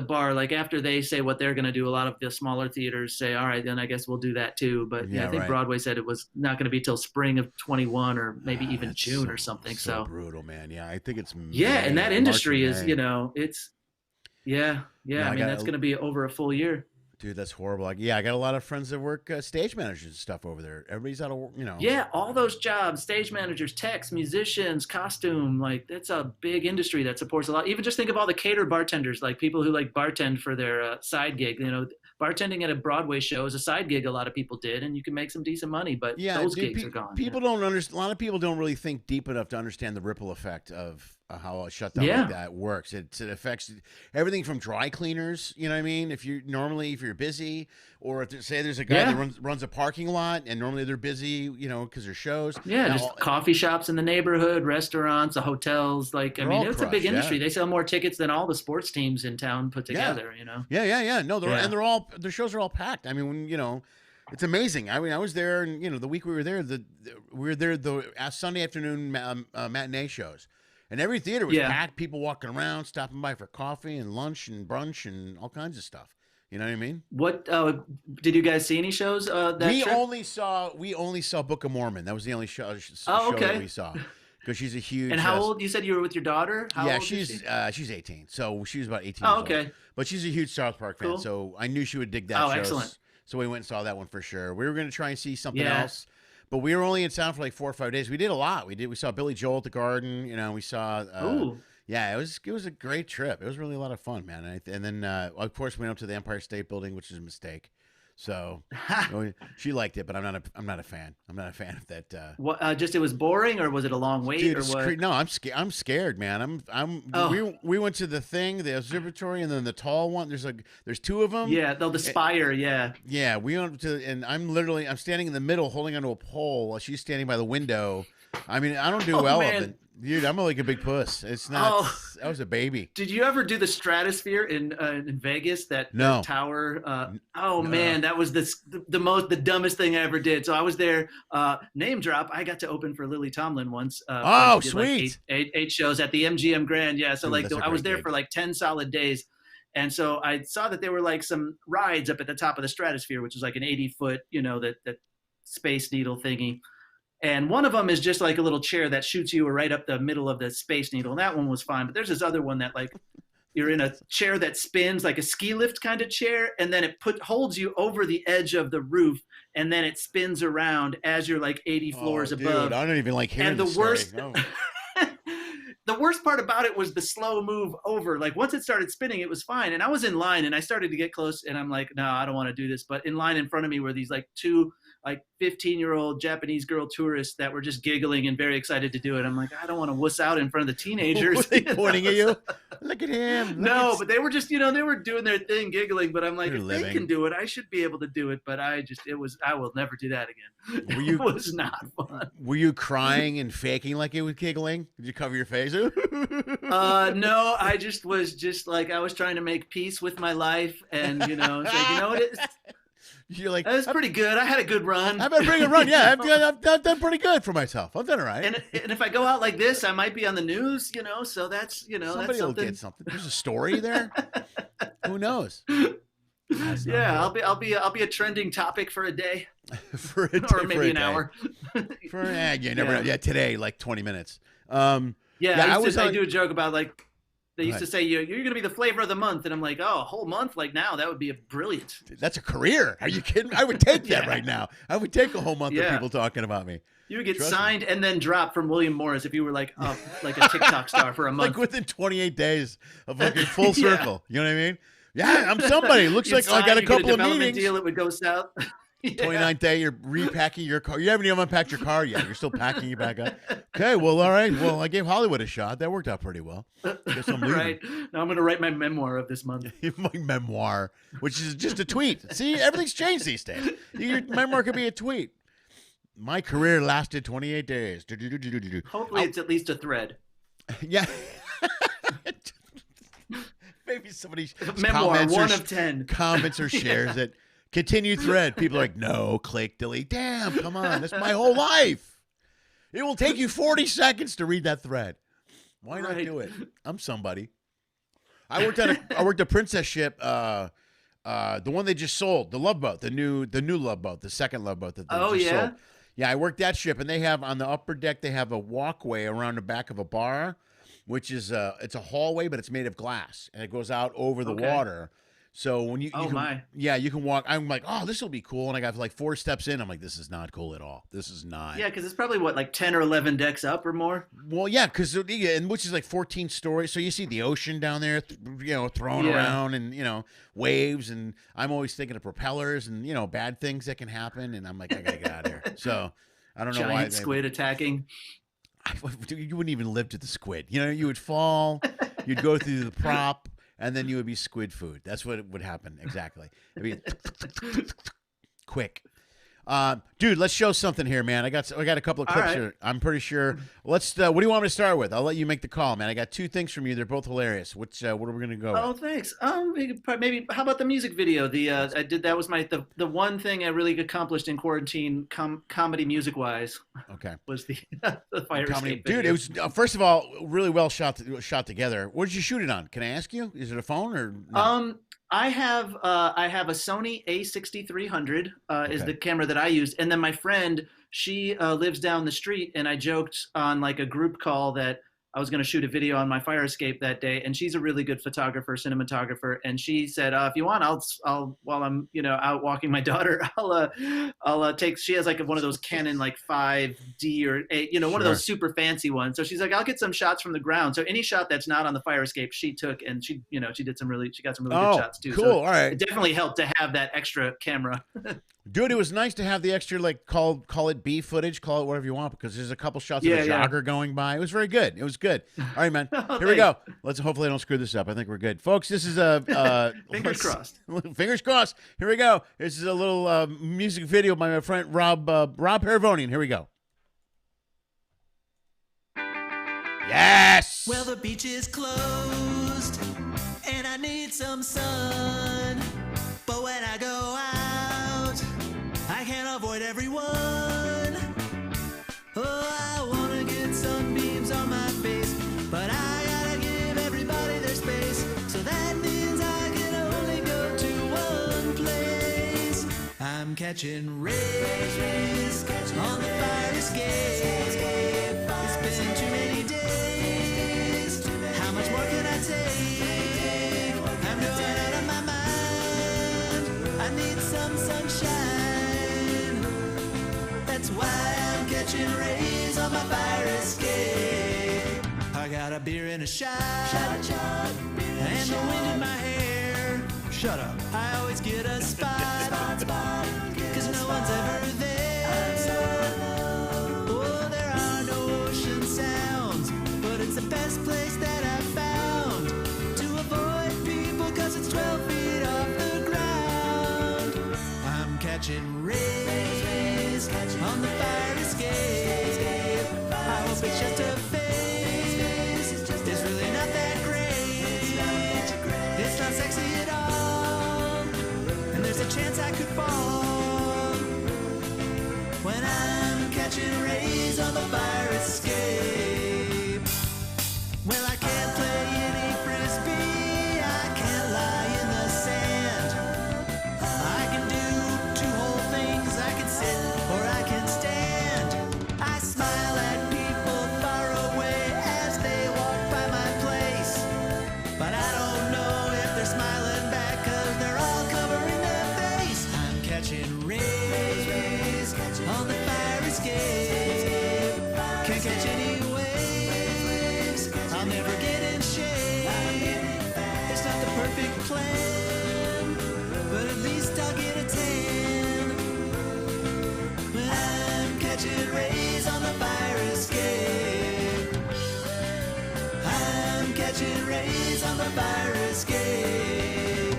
B: bar. Like after they say what they're going to do, a lot of the smaller theaters say, all right, then I guess we'll do that too. But I think Broadway said it was not going to be till spring of 21 or maybe even June or something. So
A: brutal, man. Yeah. I think it's
B: and that industry is, it's Yeah, yeah.
A: Yeah,
B: I
A: I
B: mean,
A: got
B: that's going to be over a full year.
A: dude. That's horrible. Like, yeah, I got a lot of friends that work stage managers and stuff over there. Everybody's out of, you know.
B: Yeah, all those jobs, stage managers, techs, musicians, costume, like that's a big industry that supports a lot. Even just think of all the cater bartenders, like people who like bartend for their side gig. You know, bartending at a Broadway show is a side gig a lot of people did, and you can make some decent money, but
A: Yeah,
B: those
A: dude,
B: gigs are gone.
A: people don't understand. A lot of people don't really think deep enough to understand the ripple effect of how a shutdown like
B: Yeah.
A: that works. It affects everything from dry cleaners. You know what I mean? If you're busy, or if say there's a guy
B: Yeah.
A: that runs a parking lot, and normally they're busy, you know, because there's shows.
B: Yeah,
A: Now,
B: just coffee shops in the neighborhood, restaurants, the hotels. Like, I
A: They're
B: mean,
A: all
B: it's a big
A: crushed,
B: industry.
A: yeah.
B: They sell more tickets than all the sports teams in town put together. You know.
A: Yeah. No,
B: Yeah.
A: and their shows are all packed. I mean, when you know, it's amazing. I mean, I was there, and you know, the week we were there, we were there the Sunday afternoon matinee shows, and every theater was
B: Yeah.
A: packed. People walking around, stopping by for coffee and lunch and brunch and all kinds of stuff. You know what I mean?
B: What did you guys see any shows that trip?
A: We only saw Book of Mormon. That was the only show
B: Oh,
A: show
B: okay.
A: that we saw, because she's a huge.
B: And how old? You said you were with your daughter. How
A: Yeah,
B: old is
A: she's 18, so she was about 18.
B: Oh,
A: years old.
B: okay.
A: But she's a huge South Park fan,
B: Cool.
A: so I knew she would dig that.
B: Oh,
A: show.
B: excellent.
A: So we went and saw that one for sure. We were going to try and see something
B: Yeah.
A: else, but we were only in town for like 4 or 5 days. We did a lot. We saw Billy Joel at the Garden. You know, we saw.
B: Ooh.
A: Yeah, it was a great trip. It was really a lot of fun, man. And then of course we went up to the Empire State Building, which is a mistake. So she liked it, but I'm not a fan. I'm not a fan of that.
B: What? Just it was boring, or was it a long wait,
A: Dude,
B: or what?
A: no, I'm scared, man.
B: Oh.
A: We went to the observatory, and then the tall one. There's two of them.
B: Yeah, though the spire. Yeah.
A: Yeah, we went to, and I'm standing in the middle, holding onto a pole, while she's standing by the window. I mean, I don't do
B: Oh,
A: well
B: man.
A: of it. Dude, I'm like a big puss. It's not.
B: Oh.
A: I was a baby.
B: Did you ever do the Stratosphere in Vegas? That
A: No.
B: tower.
A: No.
B: Man, that was the dumbest thing I ever did. So I was there. Name drop. I got to open for Lily Tomlin once.
A: Oh,
B: when she did, like,
A: sweet.
B: eight shows at the MGM Grand. Yeah. So
A: Ooh,
B: like
A: that's a
B: I was
A: great
B: there
A: gig.
B: for like 10 solid days. And so I saw that there were like some rides up at the top of the Stratosphere, which is like an 80-foot, you know, that Space Needle thingy. And one of them is just like a little chair that shoots you right up the middle of the Space Needle. And that one was fine. But there's this other one that like you're in a chair that spins like a ski lift kind of chair. And then it holds you over the edge of the roof. And then it spins around as you're like 80 floors
A: Dude,
B: above.
A: I don't even like hearing
B: And the
A: this story.
B: worst-
A: No.
B: The worst part about it was the slow move over. Like once it started spinning, it was fine. And I was in line and I started to get close and I'm like, no, I don't want to do this. But in line in front of me were these like two like 15-year-old Japanese girl tourists that were just giggling and very excited to do it. I'm like, I don't want to wuss out in front of the teenagers.
A: Were they pointing at you? Look at him.
B: No, but they were just, they were doing their thing, giggling. But I'm like,
A: They're
B: if
A: living.
B: they can do it, I should be able to do it. But I will never do that again.
A: Were you-
B: It was not fun.
A: Were you crying and faking like you were giggling? Did you cover your face?
B: No, I just was just like, I was trying to make peace with my life. And, it's like, what it is?
A: You're like,
B: That was pretty good. I had a good run.
A: I've been bringing a run. Yeah, I've done pretty good for myself. I've done all right.
B: And if I go out like this, I might be on the news, so that's,
A: Somebody
B: that's
A: will
B: something.
A: get something. There's a story there. Who knows? That's not
B: Yeah,
A: good.
B: I'll be a trending topic for a day
A: for a,
B: or
A: for
B: maybe
A: a
B: an
A: day.
B: hour.
A: You never know. Yeah, today like 20 minutes.
B: Yeah,
A: Yeah,
B: I do a joke about like they used
A: Go
B: to say you're going to be the flavor of the month, and I'm like, oh, a whole month like now that would be brilliant.
A: That's a career. Are you kidding? I would take that
B: Yeah.
A: right now. I would take a whole month of
B: Yeah.
A: people talking about me.
B: You would get
A: Trust me.
B: signed and then dropped from William Morris if you were like a TikTok star for a month.
A: Like within 28 days of fucking full
B: Yeah.
A: circle. You know what I mean? Yeah, I'm somebody. Looks
B: You'd
A: like I got
B: sign,
A: a
B: you get
A: couple of
B: development
A: meetings.
B: deal, it would go south. Yeah.
A: 29th day, you're repacking your car. You haven't even unpacked your car yet. You're still packing it back up. Okay, well, all right. Well, I gave Hollywood a shot. That worked out pretty well. Guess I'm leaving.
B: Right. Now I'm going to write my memoir of this month.
A: My memoir, which is just a tweet. See, everything's changed these days. Your memoir could be a tweet. My career lasted 28 days.
B: Hopefully it's at least a thread.
A: Yeah. Maybe somebody
B: Memoir,
A: comments
B: 1
A: or,
B: of 10.
A: comments or shares it. Continue thread. People are like, no, click, delete. Damn, come on. That's my whole life. It will take you 40 seconds to read that thread. Why not
B: Right.
A: do it? I'm somebody. I worked a princess ship, the one they just sold, the Love Boat, the new Love Boat, the second Love Boat that they
B: Oh,
A: just
B: yeah?
A: sold. Yeah, I worked that ship, and they have on the upper deck they have a walkway around the back of a bar, which is it's a hallway, but it's made of glass, and it goes out over the
B: Okay.
A: water. So when you
B: Oh
A: can,
B: my.
A: yeah, you can walk. I'm like, oh, this will be cool, and I got like 4 steps in. I'm like, this is not cool at all. This is not.
B: Yeah, because it's probably what, like 10 or 11 decks up or more.
A: Well, yeah, because and which is like 14 stories. So you see the ocean down there, thrown
B: Yeah.
A: around, and waves. And I'm always thinking of propellers and bad things that can happen. And I'm like, I gotta get out of here. So I don't know why
B: Giant squid attacking.
A: you wouldn't even live to the squid. You would fall, you'd go through the prop, and then you would be squid food. That's what would happen exactly. It'd be quick. Dude, let's show something here, man. I got a couple of clips here. I'm pretty sure. Let's. What do you want me to start with? I'll let you make the call, man. I got 2 things from you. They're both hilarious. What are we gonna go
B: Oh,
A: with?
B: thanks. Maybe how about the music video? I did that was the one thing I really accomplished in quarantine, comedy music wise,
A: Okay.
B: was the the fire
A: Comedy.
B: escape
A: Dude,
B: video.
A: it was first of all really well shot together. What did you shoot it on? Can I ask you? Is it a phone or no?
B: I have a Sony A6300 is
A: Okay.
B: the camera that I use, and then my friend, she lives down the street, and I joked on like a group call that I was going to shoot a video on my fire escape that day, and she's a really good photographer, cinematographer, and she said, if you want, I'll while I'm out walking my daughter, I'll take. She has like one of those Canon like 5D or 8, one of
A: Sure.
B: those super fancy ones. So she's like, I'll get some shots from the ground. So any shot that's not on the fire escape, she took, and she got some really good shots too.
A: Cool.
B: So
A: All right.
B: it definitely helped to have that extra camera.
A: Dude, it was nice to have the extra, like, call it B footage, call it whatever you want, because there's a couple shots of a jogger going by. It was very good. It was good. All right, man. Here we go. Let's hopefully I don't screw this up. I think we're good, folks. This is a
B: Fingers crossed.
A: Fingers crossed. Here we go. This is a little music video by my friend Rob Paravonian. Here we go. Yes.
C: Well, the beach is closed, and I need some sun. But when I go out, I can't avoid everyone. Oh, I wanna get sunbeams on my face, but I gotta give everybody their space. So that means I can only go to one place. I'm catching rays on the fire escape. It's been too many days. How much more can I take? I'm going out of my mind. I need some sunshine. That's why I'm catching rays on my fire escape. I got a beer in a shot, and the wind in my hair. Shut up. I always get a spot, cause no one's ever there. Oh, there are no ocean sounds, but it's the best place that I've found to avoid people, cause it's 12 feet off the ground. I'm catching rays on the fire escape. I hope it's just a phase. It's really not that great. It's not sexy at all, and there's a chance I could fall when I'm catching rays on the fire escape. Well, I can't play any frisbee, I can't lie in the sand. I can do 2 whole things, I can sit or I can stand. I smile at people far away as they walk by my place, but I don't know if they're smiling back, cause they're all covering their face. I'm catching rays on the fire escape. Can't catch any waves, I'll never get in shape. It's not the perfect plan, but at least I'll get a tan when I'm catching rays on the fire escape. I'm catching rays on the fire escape.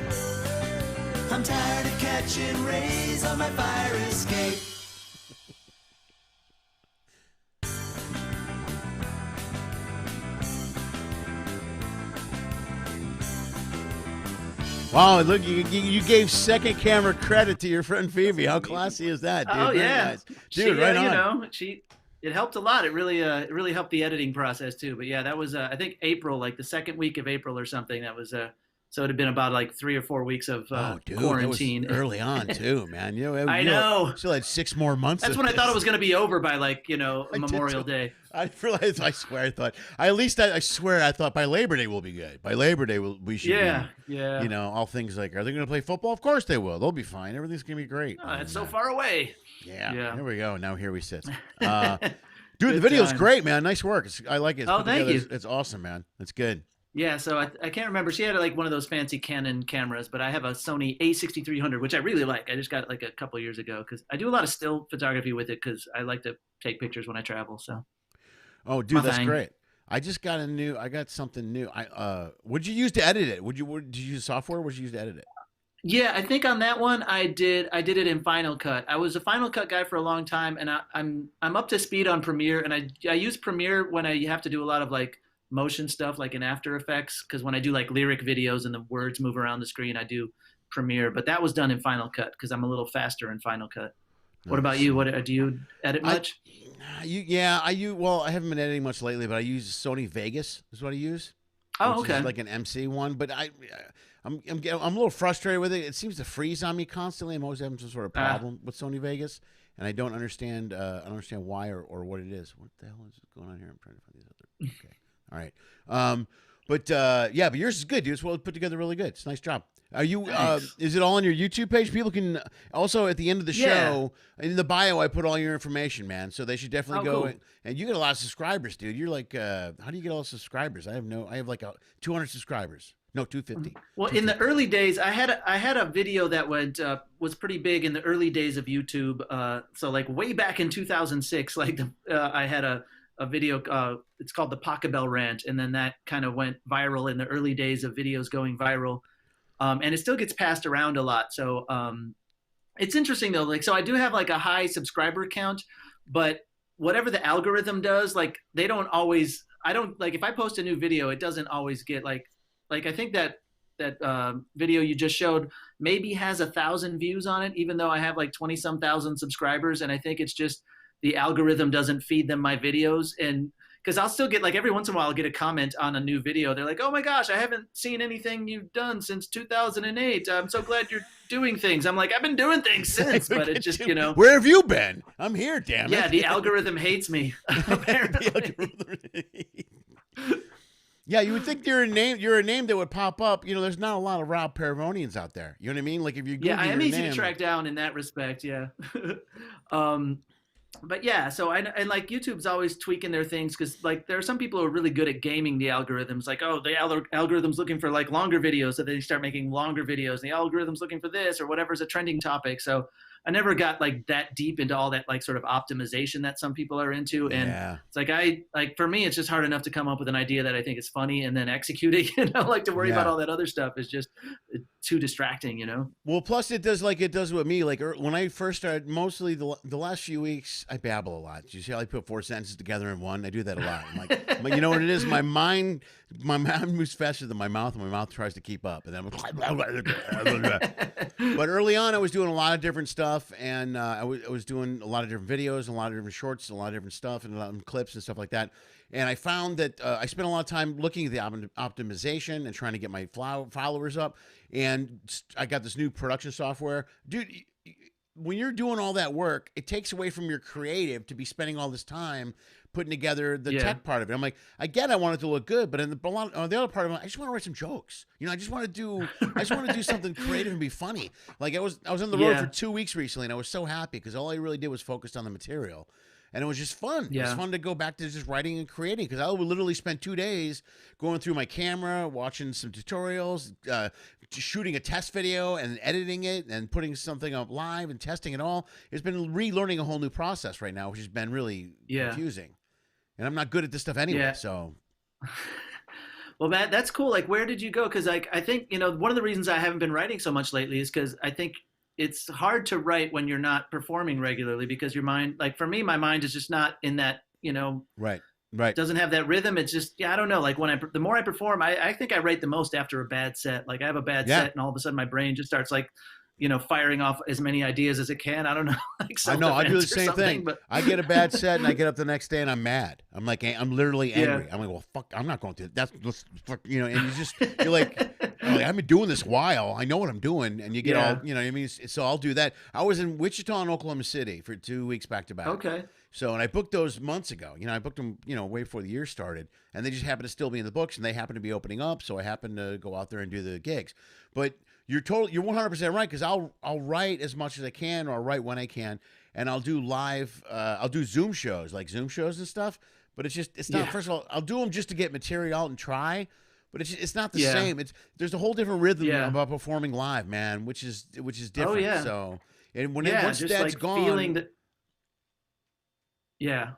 C: I'm tired of catching rays on my fire escape.
A: Wow, look, you gave second camera credit to your friend Phoebe. How classy is that, dude?
B: Oh
A: Very
B: yeah,
A: nice. Dude, right on.
B: It helped a lot. It really helped the editing process too. But yeah, that was I think April, like the second week of April or something. That was So it had been about like 3 or 4 weeks of quarantine.
A: That was early on too, man.
B: I know.
A: Still had 6 more months.
B: That's when I thought it was going to be over by like, Memorial Day.
A: I realized. I swear. I swear. I thought by Labor Day we'll be good. By Labor Day we should.
B: Yeah.
A: All things like, are they going to play football? Of course they will. They'll be fine. Everything's going to be great.
B: Oh, it's so far away.
A: Yeah. Here we go. Now here we sit. Dude, the video's great, man. Nice work. I like it.
B: Oh, thank you.
A: It's awesome, man. It's good.
B: Yeah, so I can't remember. She had like one of those fancy Canon cameras, but I have a Sony A6300, which I really like. I just got it like a couple years ago because I do a lot of still photography with it because I like to take pictures when I travel. So.
A: Oh, dude, that's great. I just got I got something new. What'd you use to edit it? Did you use software? What did you use to edit it?
B: Yeah, I think on that one I did it in Final Cut. I was a Final Cut guy for a long time, and I'm up to speed on Premiere, and I use Premiere when I have to do a lot of like motion stuff like in After Effects, because when I do like lyric videos and the words move around the screen, I do Premiere. But that was done in Final Cut because I'm a little faster in Final Cut. What about you? What do you edit much?
A: Well, I haven't been editing much lately, but I use Sony Vegas is what I use.
B: Oh, okay.
A: Like an MC one, but I'm a little frustrated with it. It seems to freeze on me constantly. I'm always having some sort of problem with Sony Vegas, and I don't understand. I don't understand why or what it is. What the hell is going on here? I'm trying to find these other. Okay, all right. But yours is good, dude. It's well put together, really good. It's a nice job. Are you? Is it all on your YouTube page? People can also at the end of the show in the bio. I put all your information, man. So they should definitely go. Cool. And you get a lot of subscribers, dude. You're like, how do you get all the subscribers? I have like 200 subscribers. No, 250.
B: Well, 250. In the early days, I had a video that was pretty big in the early days of YouTube. So like way back in 2006, like I had a video. It's called the Pachelbel Rant, and then that kind of went viral in the early days of videos going viral. And it still gets passed around a lot. So it's interesting though. Like, so I do have like a high subscriber count, but whatever the algorithm does, like I don't like if I post a new video, it doesn't always get like I think that video you just showed maybe has 1,000 views on it, even though I have like 20-some thousand subscribers. And I think it's just the algorithm doesn't feed them my videos. And because I'll still get like every once in a while I'll get a comment on a new video. They're like, oh my gosh, I haven't seen anything you've done since 2008. I'm so glad you're doing things. I'm like, I've been doing things since, but it just,
A: Where have you been? I'm here, damn it.
B: Yeah, the algorithm hates me, apparently.
A: Yeah, you would think you're a name that would pop up. There's not a lot of Rob Paravonians out there. You know what I mean? Like if you Google
B: I am easy
A: to
B: track down in that respect. Yeah. But yeah, so and like YouTube's always tweaking their things because like there are some people who are really good at gaming the algorithms. Like, oh, the algorithm's looking for like longer videos, so they start making longer videos. And the algorithm's looking for this or whatever's a trending topic. So I never got like that deep into all that like sort of optimization that some people are into. And it's like for me, it's just hard enough to come up with an idea that I think is funny and then execute it. Like to worry about all that other stuff is just too distracting,
A: Well, plus it does like it does with me. Like when I first started, mostly the last few weeks, I babble a lot. You see how I put 4 sentences together in one? I do that a lot. I'm like, you know what it is? My mind moves faster than my mouth, and my mouth tries to keep up. And then but early on, I was doing a lot of different stuff, and I was doing a lot of different videos, and a lot of different shorts, and a lot of different stuff, and a lot of clips and stuff like that. And I found that I spent a lot of time looking at the optimization and trying to get my followers up. And I got this new production software. Dude, when you're doing all that work, it takes away from your creative to be spending all this time putting together the tech part of it. I'm like, I want it to look good, but on the other part of it, I just want to write some jokes. I just want to do something creative and be funny. Like I was on the road for 2 weeks recently, and I was so happy because all I really did was focus on the material. And it was just fun. Yeah. It was fun to go back to just writing and creating because I would literally spend 2 days going through my camera, watching some tutorials, shooting a test video and editing it and putting something up live and testing it all. It's been relearning a whole new process right now, which has been really confusing. And I'm not good at this stuff anyway, so.
B: Well, Matt, that's cool. Like, where did you go? Because I think, one of the reasons I haven't been writing so much lately is because I think it's hard to write when you're not performing regularly because your mind, like for me, my mind is just not in that,
A: right.
B: Doesn't have that rhythm. It's just, I don't know. Like the more I perform, I think I write the most after a bad set. Like I have a bad set and all of a sudden my brain just starts like, firing off as many ideas as it can. I don't know. Like
A: I know. I do the same thing. But I get a bad set and I get up the next day and I'm mad. I'm like, I'm literally angry. I'm like, well, fuck, I'm not going to. And you're like, oh like, I've been doing this a while. I know what I'm doing. And you get all, you know what I mean? So I'll do that. I was in Wichita and Oklahoma City for 2 weeks back to back.
B: Okay.
A: So, and I booked those months ago. You know, I booked them, you know, way before the year started. And they just happen to still be in the books, and they happen to be opening up. So I happened to go out there and do the gigs. But you're 100% right, because I'll write as much as I can, or I'll write when I can. And I'll do live, I'll do Zoom shows, like Zoom shows and stuff. But it's not, first of all, I'll do them just to get material out and try. But it's not the same. There's a whole different rhythm about performing live, man, which is different.
B: Oh, yeah.
A: So, and once
B: just
A: that's
B: like
A: gone,
B: feeling that. Yeah.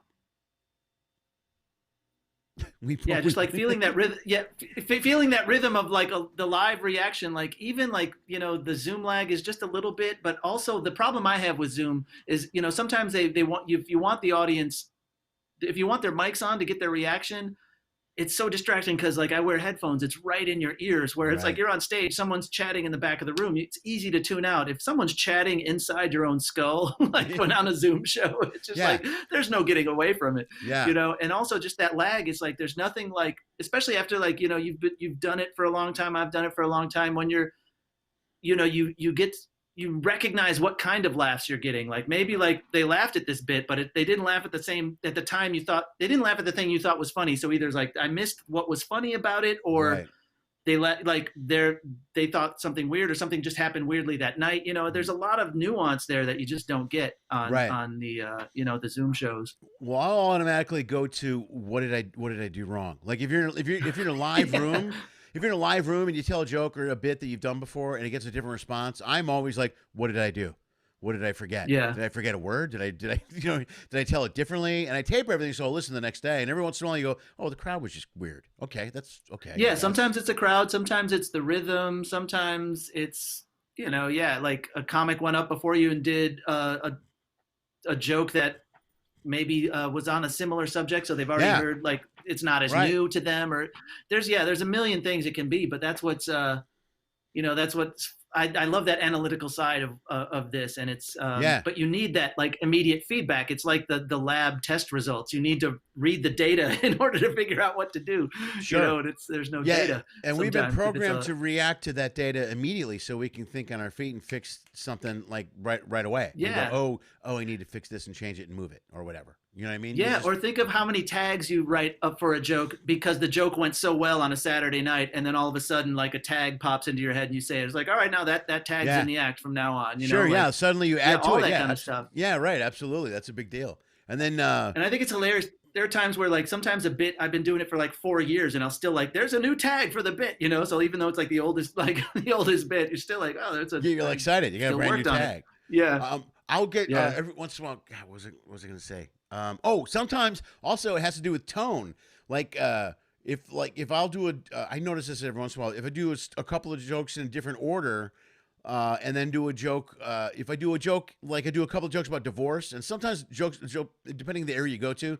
B: Just like feeling that rhythm. Yeah, feeling that rhythm of like the live reaction. Like even like, you know, the Zoom lag is just a little bit, but also the problem I have with Zoom is, you know, sometimes they want you, if you want the audience, if you want their mics on to get their reaction, it's so distracting because like I wear headphones, it's right in your ears, where it's like you're on stage, someone's chatting in the back of the room. It's easy to tune out. If someone's chatting inside your own skull, like when on a Zoom show, it's just like, there's no getting away from it, you know? And also just that lag, it's like, there's nothing like, especially after like, you know, you've done it for a long time. I've done it for a long time. When you're, you know, you recognize what kind of laughs you're getting. Like maybe like they laughed at this bit, but they didn't laugh at the time you thought, they didn't laugh at the thing you thought was funny. So either it's like, I missed what was funny about it, or they thought something weird, or something just happened weirdly that night. You know, there's a lot of nuance there that you just don't get on the, you know, the Zoom shows.
A: Well, I'll automatically go to, what did I do wrong? Like if you're in a live room, if you're in a live room and you tell a joke or a bit that you've done before and it gets a different response, I'm always like, what did I do? What did I forget?
B: Yeah.
A: Did I forget a word? Did I tell it differently? And I tape everything, so I'll listen the next day. And every once in a while you go, oh, the crowd was just weird. Okay, that's okay.
B: Yeah, sometimes it's a crowd. Sometimes it's the rhythm. Sometimes it's, you know, like a comic went up before you and did a joke that maybe was on a similar subject, so they've already heard, like it's not as new to them, or there's a million things it can be, but that's what's you know, that's what's I love that analytical side of this, and it's but you need that like immediate feedback. It's like the lab test results. You need to read the data in order to figure out what to do.
A: Sure.
B: You know, and there's no data.
A: And we've been programmed to react to that data immediately, so we can think on our feet and fix something like right away.
B: Yeah.
A: Go, oh, I need to fix this and change it and move it or whatever. You know what I mean?
B: Yeah, or think of how many tags you write up for a joke because the joke went so well on a Saturday night, and then all of a sudden, like a tag pops into your head, and you say, "It's like, all right, now that tag's in the act from now on." You know, like,
A: suddenly you add to
B: all
A: it,
B: that kind of stuff.
A: Yeah, right, absolutely, that's a big deal. And then,
B: and I think it's hilarious. There are times where, like, sometimes a bit, I've been doing it for like 4 years, and I'll still like, there's a new tag for the bit, you know. So even though it's like the oldest bit, you're still like, oh, there's a.
A: You're excited. You got a brand new tag.
B: Yeah.
A: I'll get every once in a while. God, what was I going to say? Sometimes also it has to do with tone. Like if I'll do I notice this every once in a while. If I do a couple of jokes in a different order, and then do a joke. If I do a joke, like I do a couple of jokes about divorce, and sometimes jokes depending on the area you go to,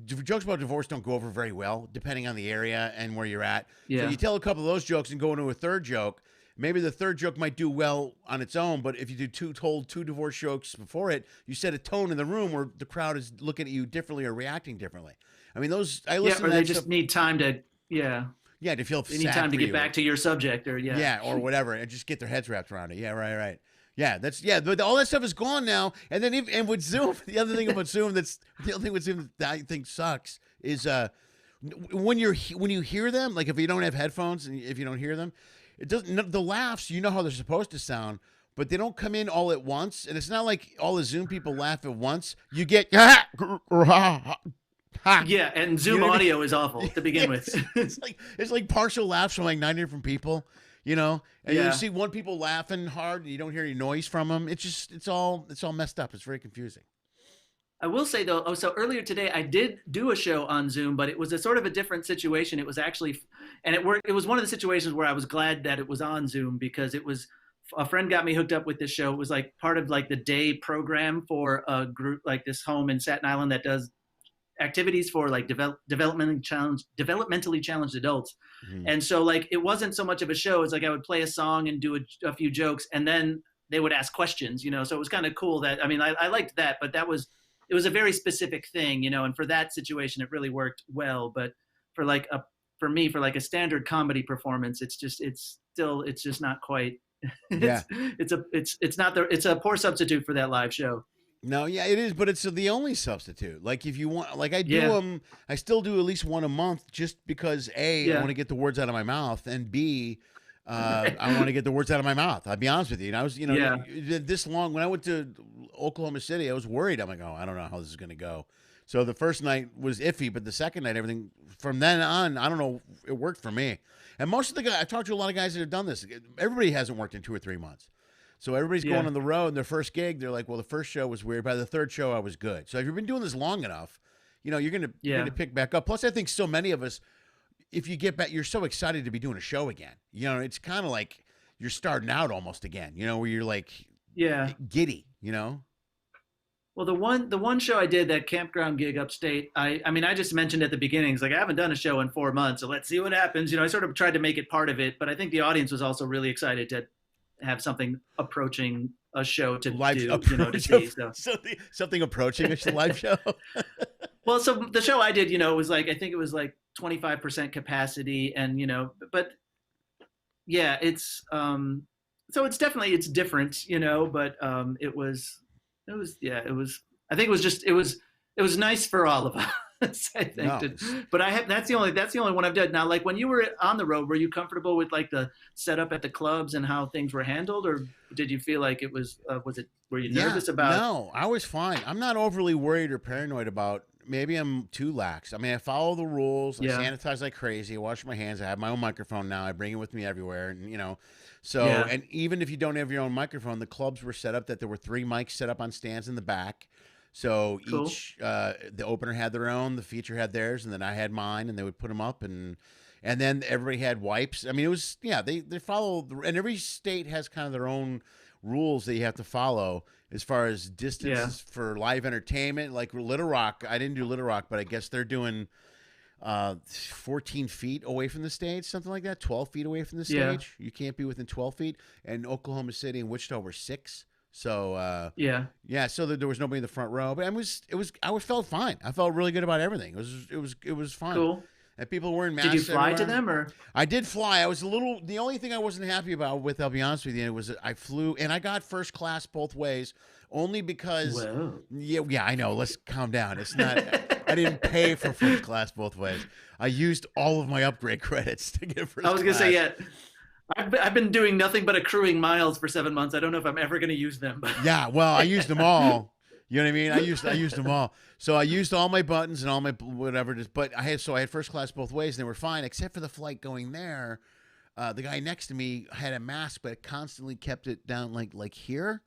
A: jokes about divorce don't go over very well depending on the area and where you're at.
B: Yeah.
A: So you tell a couple of those jokes and go into a third joke. Maybe the third joke might do well on its own, but if you told two divorce jokes before it, you set a tone in the room where the crowd is looking at you differently or reacting differently. I mean, I listen to that
B: they just need time to,
A: to feel
B: they need time to get back to your subject, or
A: or whatever, and just get their heads wrapped around it. Yeah, right. Yeah, but all that stuff is gone now. And then and with Zoom, the other thing with Zoom that I think sucks is when you hear them, like if you don't have headphones and if you don't hear them. It doesn't. The laughs, you know how they're supposed to sound, but they don't come in all at once. And it's not like all the Zoom people laugh at once. You get
B: and Zoom audio is awful to begin with.
A: It's like partial laughs from like 9 different people, you know. And you see one people laughing hard, and you don't hear any noise from them. It's all messed up. It's very confusing.
B: I will say though, so earlier today I did do a show on Zoom, but it was a sort of a different situation. It was actually, and it was one of the situations where I was glad that it was on Zoom, because it was, a friend got me hooked up with this show. It was like part of like the day program for a group, like this home in Staten Island that does activities for like developmentally challenged adults. Mm-hmm. And so like, it wasn't so much of a show. It's like I would play a song and do a few jokes, and then they would ask questions, you know? So it was kind of cool that, I mean, I liked that, but it was a very specific thing, you know, and for that situation, it really worked well. But for like for me, for like a standard comedy performance, it's just not quite.
A: Yeah.
B: It's a poor substitute for that live show.
A: No, yeah, it is, but it's the only substitute. Like if you want, like I do
B: Yeah.
A: them, I still do at least one a month, just because A, I
B: Yeah.
A: want to get the words out of my mouth, and B, I want to get the words out of my mouth. I'll be honest with you. And I was,
B: Yeah.
A: this long when I went to Oklahoma City, I was worried. I'm like, oh, I don't know how this is going to go. So the first night was iffy, but the second night, everything from then on, I don't know, it worked for me. And most of the guys, I talked to a lot of guys that have done this. Everybody hasn't worked in 2 or 3 months. So everybody's
B: Yeah.
A: going on the road, and their first gig, they're like, well, the first show was weird. By the third show, I was good. So if you've been doing this long enough, you're gonna pick back up. Plus, I think so many of us, if you get back, you're so excited to be doing a show again. It's kind of like you're starting out almost again, where you're like giddy,
B: Well, the one show I did, that campground gig upstate, I mean, I just mentioned at the beginning, it's like, I haven't done a show in 4 months, so let's see what happens. I sort of tried to make it part of it, but I think the audience was also really excited to have something approaching a show to to see. So.
A: Something approaching a live show.
B: Well, so the show I did, it was like, I think it was like 25% capacity, and but yeah, it's so it's definitely, it's different, but it was I think it was nice for all of us, I think.
A: No.
B: But that's the only one I've done. Now, like when you were on the road, were you comfortable with like the setup at the clubs and how things were handled, or did you feel like it was were you nervous about?
A: No, I was fine. I'm not overly worried or paranoid about, maybe I'm too lax. I mean, I follow the rules. I sanitize like crazy. I wash my hands. I have my own microphone now. I bring it with me everywhere, and so, and even if you don't have your own microphone, the clubs were set up that there were 3 mics set up on stands in the back. So
B: Cool.
A: each, the opener had their own, the feature had theirs, and then I had mine, and they would put them up, and then everybody had wipes. I mean, it was, they follow, and every state has kind of their own rules that you have to follow as far as distance for live entertainment. Like Little Rock, I didn't do Little Rock, but I guess they're doing 14 feet away from the stage, something like that, 12 feet away from the stage. You can't be within 12 feet. And Oklahoma City and Wichita were 6. So so there was nobody in the front row, but I felt fine. I felt really good about everything. It was fun.
B: Cool.
A: And people wearing masks.
B: Did you fly to
A: everywhere.
B: them, or?
A: I did fly. I was the only thing I wasn't happy about with, I'll be honest with you, was that I flew, and I got first class both ways, only because,
B: Whoa.
A: yeah, I know. Let's calm down. It's not, I didn't pay for first class both ways. I used all of my upgrade credits to get first class.
B: I was going to say, I've been doing nothing but accruing miles for 7 months. I don't know if I'm ever going to use them.
A: Yeah, well, I used them all. You know what I mean? I used them all. So I used all my buttons and all my whatever. But I had first class both ways, and they were fine, except for the flight going there. The guy next to me had a mask, but constantly kept it down like here.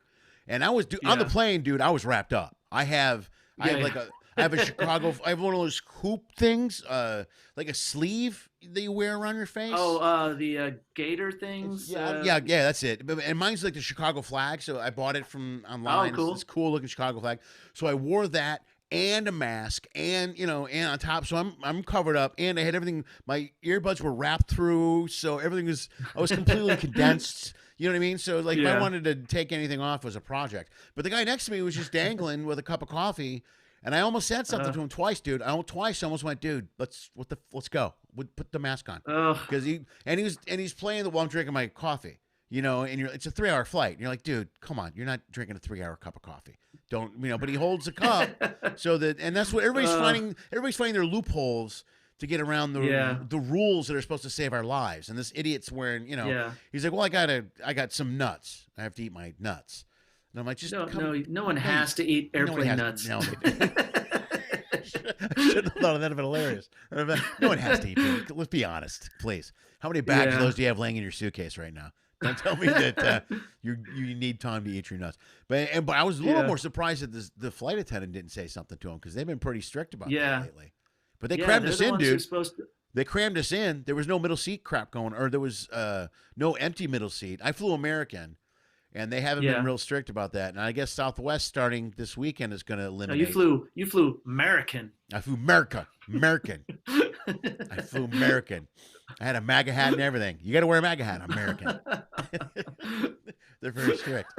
A: And I was on the plane, dude. I was wrapped up. I have a Chicago. I have one of those hoop things, like a sleeve that you wear around your face.
B: Oh, the gator things.
A: Yeah, that's it. And mine's like the Chicago flag, so I bought it from online.
B: Oh, cool.
A: It's cool looking Chicago flag. So I wore that and a mask, and and on top, so I'm covered up, and I had everything. My earbuds were wrapped through, so I was completely condensed. You know what I mean? So if I wanted to take anything off, it was a project. But the guy next to me was just dangling with a cup of coffee. And I almost said something to him twice, dude. I almost went, dude, let's go. Put the mask on. Because he's playing while I'm drinking my coffee, and it's a 3-hour flight. And you're like, dude, come on. You're not drinking a 3-hour cup of coffee. Don't, but he holds the cup and that's what everybody's finding. Everybody's finding their loopholes to get around the rules that are supposed to save our lives. And this idiot's wearing, he's like, well, I got some nuts. I have to eat my nuts. And I'm like,
B: no one has to eat airplane nuts.
A: No, I should have thought of that. It'd been hilarious. No one has to eat them. Let's be honest, please. How many bags of those do you have laying in your suitcase right now? Don't tell me that you need time to eat your nuts. But I was a little more surprised that the flight attendant didn't say something to him, because they've been pretty strict about that lately. But they crammed us in, dude. They crammed us in. There was no middle seat crap going, or there was no empty middle seat. I flew American. And they haven't been real strict about that. And I guess Southwest starting this weekend is going to eliminate.
B: No, you flew American.
A: I flew American. I flew American. I had a MAGA hat and everything. You got to wear a MAGA hat. American. They're very strict.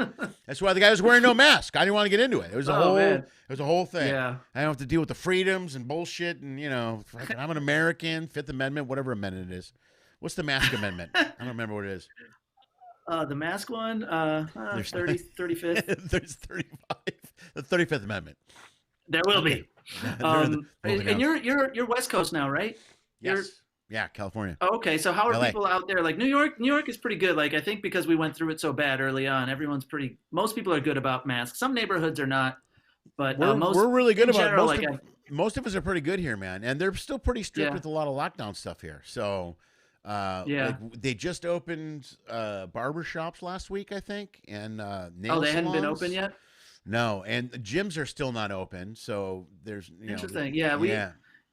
A: That's why the guy was wearing no mask. I didn't want to get into it. It was a whole thing.
B: Yeah.
A: I don't have to deal with the freedoms and bullshit and, I'm an American, Fifth Amendment, whatever amendment it is. What's the mask amendment? I don't remember what it is.
B: The mask one, 35th.
A: There's 35. The 35th Amendment.
B: There will be. And you're West Coast now, right?
A: Yes. Yeah, California.
B: Oh, okay. So how are
A: LA.
B: people out there? Like New York is pretty good. Like I think because we went through it so bad early on, most people are good about masks. Some neighborhoods are not, but
A: we're really good about
B: general,
A: most of us are pretty good here, man. And they're still pretty strict with a lot of lockdown stuff here. So they just opened barbershops last week, I think, and nail
B: they hadn't been
A: salons.
B: open yet?
A: No, and gyms are still not open. So there's
B: interesting.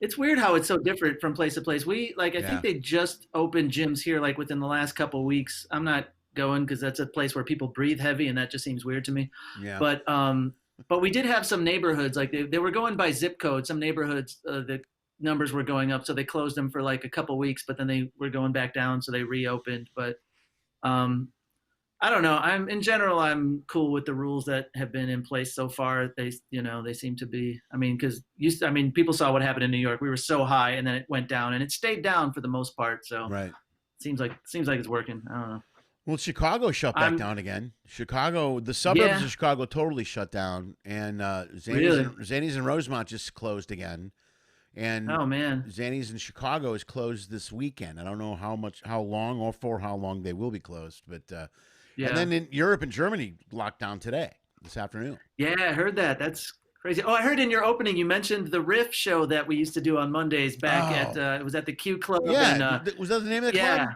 B: It's weird how it's so different from place to place. I think they just opened gyms here like within the last couple of weeks. I'm not going because that's a place where people breathe heavy, and that just seems weird to me.
A: Yeah.
B: But we did have some neighborhoods like they were going by zip code. Some neighborhoods the numbers were going up, so they closed them for like a couple of weeks, but then they were going back down, so they reopened. But I don't know. I'm cool with the rules that have been in place so far. They seem to be. I mean, because people saw what happened in New York. We were so high, and then it went down, and it stayed down for the most part. So
A: right.
B: Seems like it's working. I don't know.
A: Well, Chicago shut back down again. The suburbs of Chicago totally shut down, and Zanies and Rosemont just closed again. And
B: oh man,
A: Zanies in Chicago is closed this weekend. I don't know how long, or for how long they will be closed, but. And then in Europe and Germany locked down this afternoon. Yeah,
B: I heard that. That's crazy. Oh, I heard in your opening you mentioned the Riff show that we used to do on Mondays back at it was at the Q Club.
A: Yeah, was that the name of the club?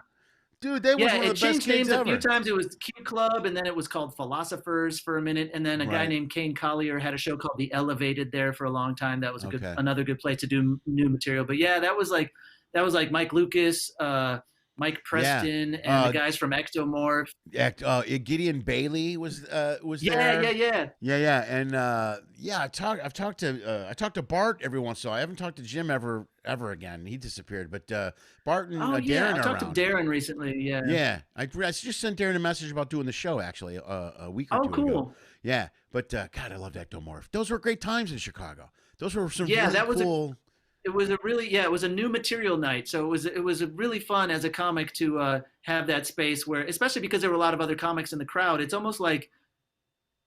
A: Dude, they was one of the best
B: changed names
A: ever.
B: A few times. It was Q Club, and then it was called Philosophers for a minute, and then a guy named Kane Collier had a show called The Elevated there for a long time. That was another good place to do new material. But yeah, that was like Mike Lucas, Mike Preston, and the guys from Ectomorph.
A: Gideon Bailey was there.
B: Yeah.
A: And I've talked to Bart every once in a while. I haven't talked to Jim ever again. He disappeared. But Bart and Darren
B: I talked to Darren recently. Yeah.
A: Yeah. I just sent Darren a message about doing the show actually a week or two
B: cool.
A: ago. Yeah. But God, I loved Ectomorph. Those were great times in Chicago. Those were some cool.
B: It was it was a new material night. So it was really fun as a comic to have that space where, especially because there were a lot of other comics in the crowd, it's almost like,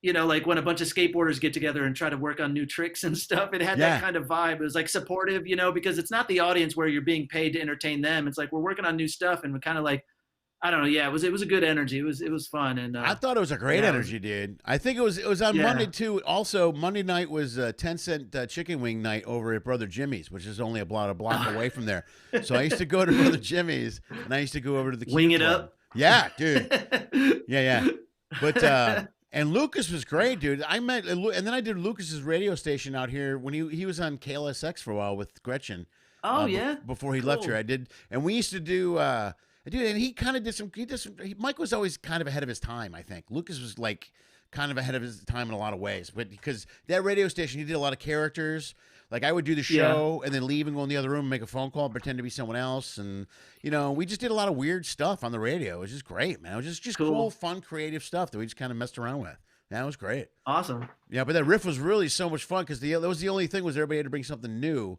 B: like when a bunch of skateboarders get together and try to work on new tricks and stuff. It had that kind of vibe. It was like supportive, because it's not the audience where you're being paid to entertain them. It's like, we're working on new stuff, and we're kind of like, I don't know. Yeah, it was a good energy. It was fun, and
A: I thought it was a great energy, dude. I think it was on Monday too. Also, Monday night was 10-cent chicken wing night over at Brother Jimmy's, which is only a block away from there. So I used to go to Brother Jimmy's, and I used to go over to the
B: Wing It Up.
A: Yeah, dude. Yeah. But and Lucas was great, dude. And then I did Lucas's radio station out here when he was on KLSX for a while with Gretchen.
B: Oh yeah.
A: Before he left here, I did, and we used to do. Dude, and he kind of did some. Mike was always kind of ahead of his time. I think Lucas was like kind of ahead of his time in a lot of ways, but because that radio station, he did a lot of characters. Like I would do the show and then leave and go in the other room and make a phone call, and pretend to be someone else, and we just did a lot of weird stuff on the radio. It was just great, man. It was just cool, fun, creative stuff that we just kind of messed around with. That was great.
B: Awesome.
A: Yeah, but that Riff was really so much fun because that was the only thing was everybody had to bring something new.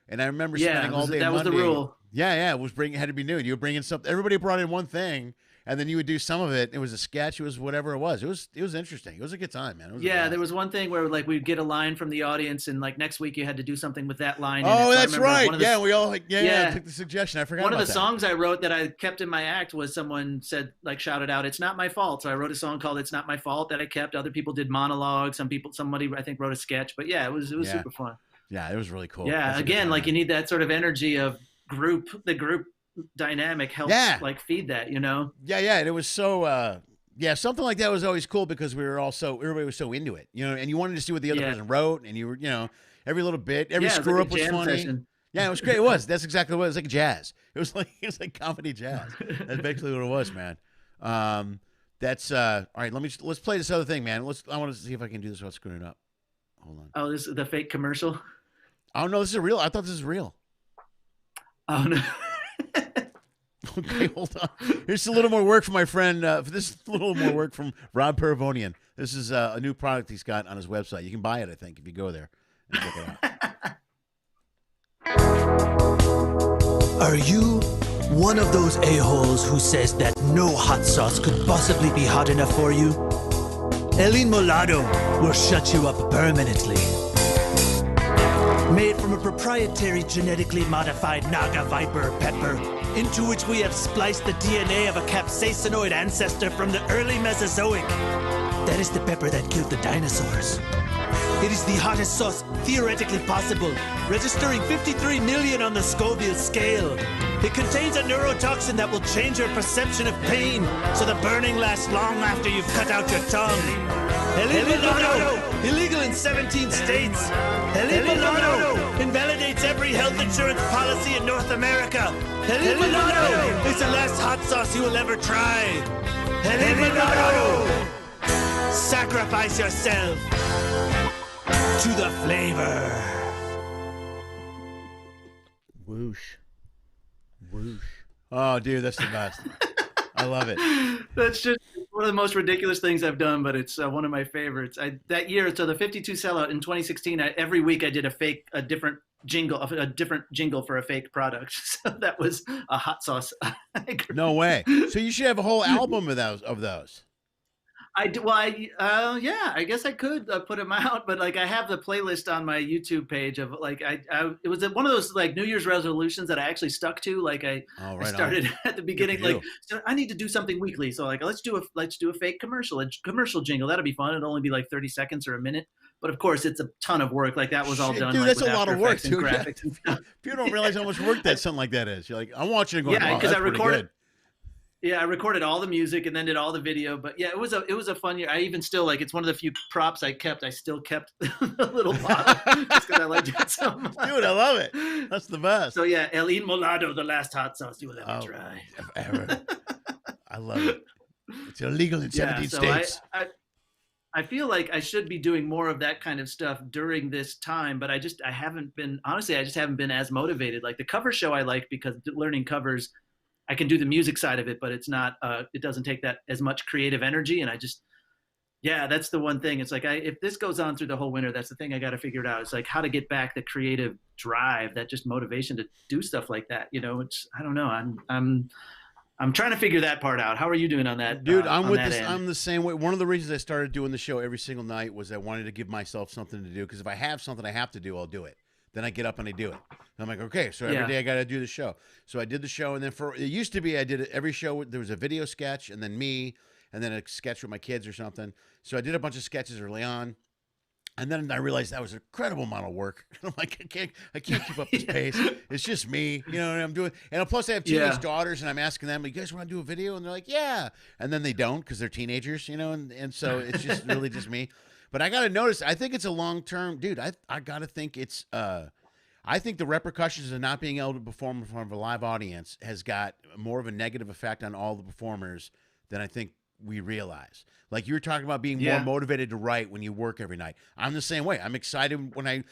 A: And I remember spending all day
B: that
A: Monday.
B: Was the rule.
A: Yeah, it had to be new. You were bringing something. Everybody brought in one thing, and then you would do some of it. It was a sketch. It was whatever it was. It was interesting. It was a good time, man.
B: There was one thing where like we'd get a line from the audience, and like next week you had to do something with that line.
A: Oh, that's right. We all took the suggestion. I forgot.
B: One of the songs I wrote that I kept in my act was someone said shouted out, "It's not my fault." So I wrote a song called "It's Not My Fault" that I kept. Other people did monologues. Somebody I think wrote a sketch. But yeah, it was super fun.
A: Yeah, it was really cool.
B: Yeah, again, like you need that sort of energy of the group dynamic helps like feed that,
A: Yeah, and it was so something like that was always cool because everybody was so into it, and you wanted to see what the other person wrote, and you were, every little bit, every screw up was funny. Session. Yeah, it was great. It was. That's exactly what it was. Like jazz. It was like comedy jazz. That's basically what it was, man. That's all right. Let's play this other thing, man. I want to see if I can do this without screwing it up. Hold on.
B: Oh, this is the fake commercial?
A: Oh, no, this is real. I thought this was real.
B: Oh, no.
A: Okay, hold on. Here's a little more work from my friend. This is a little more work from Rob Paravonian. This is a new product he's got on his website. You can buy it, I think, if you go there and check it out.
C: Are you one of those a-holes who says that no hot sauce could possibly be hot enough for you? El Inmolado will shut you up permanently. Made from a proprietary genetically modified Naga viper pepper, into which we have spliced the DNA of a capsaicinoid ancestor from the early Mesozoic. That is the pepper that killed the dinosaurs. It is the hottest sauce theoretically possible, registering 53 million on the Scoville scale. It contains a neurotoxin that will change your perception of pain, so the burning lasts long after you've cut out your tongue. El Inmolado, illegal in 17 states. El Inmolado invalidates every health insurance policy in North America. El Inmolado is the last hot sauce you will ever try. El Inmolado, sacrifice yourself to the flavor.
A: Whoosh. Whoosh. Oh, dude, that's the best. I love it.
B: That's just one of the most ridiculous things I've done, but it's one of my favorites. That year, so the 52 sellout in 2016, every week I did a different jingle for a fake product. So that was a hot sauce.
A: No way. So you should have a whole album of those.
B: I do. Well, yeah, I guess I could put them out, but like I have the playlist on my YouTube page of like it was one of those like New Year's resolutions that I actually stuck to. Like I started at the beginning, like so I need to do something weekly. So like let's do a fake commercial jingle. That'll be fun. It'll only be like 30 seconds or a minute. But of course, it's a ton of work. Like that was all done.
A: Dude,
B: like,
A: that's
B: with
A: a lot
B: After
A: of work,
B: Effects and
A: dude.
B: graphics and stuff.
A: People don't realize how much work that something like that is. You're like, I want you to go.
B: Yeah, because I recorded.
A: Good.
B: Yeah, I recorded all the music and then did all the video. But yeah, it was a fun year. I even still like it's one of the few props I kept. I still kept the little bottle just because I liked it so much.
A: Dude, I love it. That's the best.
B: So yeah, El Inmolado, the last hot sauce you will ever try.
A: Ever. I love it. It's illegal in 17 states.
B: I feel like I should be doing more of that kind of stuff during this time, but I haven't been as motivated. Like the cover show I like because learning covers, I can do the music side of it, but it's not, it doesn't take that as much creative energy. And that's the one thing. It's like, if this goes on through the whole winter, that's the thing I got to figure it out. It's like how to get back the creative drive, that just motivation to do stuff like that. You know, I don't know. I'm trying to figure that part out. How are you doing on that?
A: Dude, I'm with this. I'm the same way. One of the reasons I started doing the show every single night was I wanted to give myself something to do. Because if I have something I have to do, I'll do it. Then I get up and I do it. And I'm like, okay, so every day I got to do the show. So I did the show, and then it used to be I did it every show. There was a video sketch, and then me, and then a sketch with my kids or something. So I did a bunch of sketches early on, and then I realized that was an incredible amount of work. I'm like, I can't keep up this pace. It's just me, you know what I'm doing. And plus, I have teenage daughters, and I'm asking them, "You guys want to do a video?" And they're like, "Yeah," and then they don't because they're teenagers, you know. And so it's just really just me. But I got to notice, I think it's a long-term, dude, I got to think it's, I think the repercussions of not being able to perform in front of a live audience has got more of a negative effect on all the performers than I think we realize. Like you were talking about being more motivated to write when you work every night. I'm the same way. I'm excited when I'm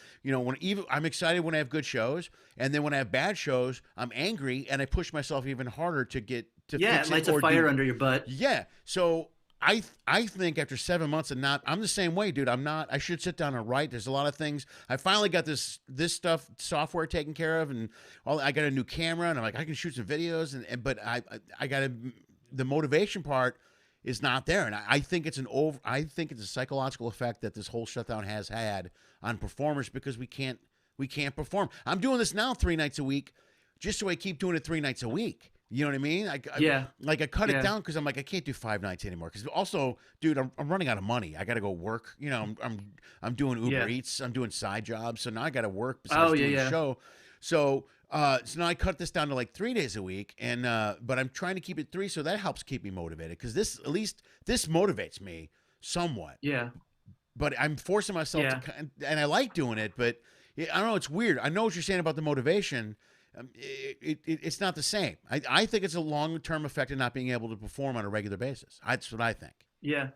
A: excited when I have good shows. And then when I have bad shows, I'm angry and I push myself even harder to get to fix
B: it lights a fire under your butt.
A: Yeah. So I think after 7 months and I'm the same way, dude. I should sit down and write. There's a lot of things. I finally got this software taken care of, and I got a new camera, and I'm like, I can shoot some videos, but I got the motivation part is not there. And I think it's a psychological effect that this whole shutdown has had on performers because we can't perform. I'm doing this now 3 nights a week just so I keep doing it 3 nights a week. You know what I mean? I cut it down because I'm like, I can't do 5 nights anymore. Because also, dude, I'm running out of money. I got to go work. You know, I'm doing Uber Eats. I'm doing side jobs. So now I got to work besides doing the show. So now I cut this down to like 3 days a week, and but I'm trying to keep it 3, so that helps keep me motivated because this motivates me somewhat.
B: Yeah.
A: But I'm forcing myself to, and I like doing it, but I don't know. It's weird. I know what you're saying about the motivation. It's not the same. I think it's a long-term effect of not being able to perform on a regular basis. That's what I think.
B: Yeah.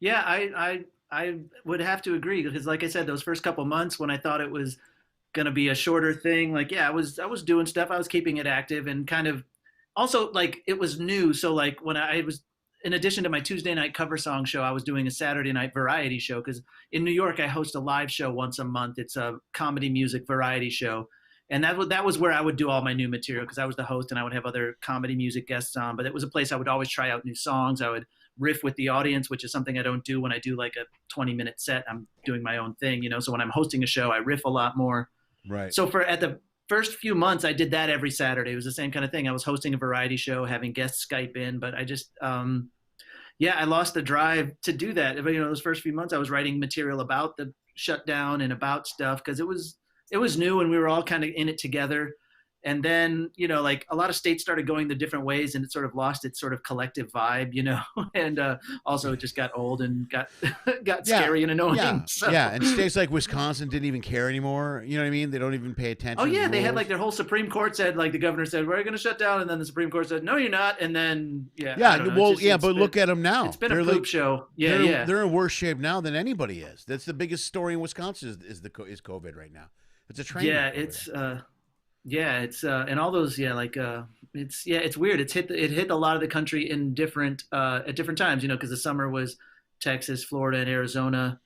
B: I would have to agree because, like I said, those first couple months when I thought it was going to be a shorter thing, like I was doing stuff. I was keeping it active and kind of also like it was new. So like when I was, in addition to my Tuesday night cover song show, I was doing a Saturday night variety show because in New York I host a live show once a month. It's a comedy music variety show, and that was where I would do all my new material because I was the host and I would have other comedy music guests on. But it was a place I would always try out new songs. I would riff with the audience, which is something I don't do when I do like a 20-minute set. I'm doing my own thing, you know. So when I'm hosting a show, I riff a lot more.
A: Right.
B: So at the first few months, I did that every Saturday. It was the same kind of thing. I was hosting a variety show, having guests Skype in, but I just, I lost the drive to do that. You know, those first few months, I was writing material about the shutdown and about stuff because it was new and we were all kind of in it together. And then, you know, like a lot of states started going the different ways and it sort of lost its sort of collective vibe, you know, and also it just got old and got scary and annoying.
A: Yeah.
B: So.
A: Yeah. And states like Wisconsin didn't even care anymore. You know what I mean? They don't even pay attention.
B: Oh,
A: to
B: yeah.
A: the
B: They had
A: rules.
B: like their whole Supreme Court said, like the governor said, we're going to shut down. And then the Supreme Court said, no, you're not. And then,
A: But look at them now.
B: It's been a poop show. Yeah.
A: They're in worse shape now than anybody is. That's the biggest story in Wisconsin is COVID right now. It's a train.
B: Yeah. It's and all those it's weird. It hit a lot of the country in different at different times, you know, because the summer was Texas, Florida, and Arizona,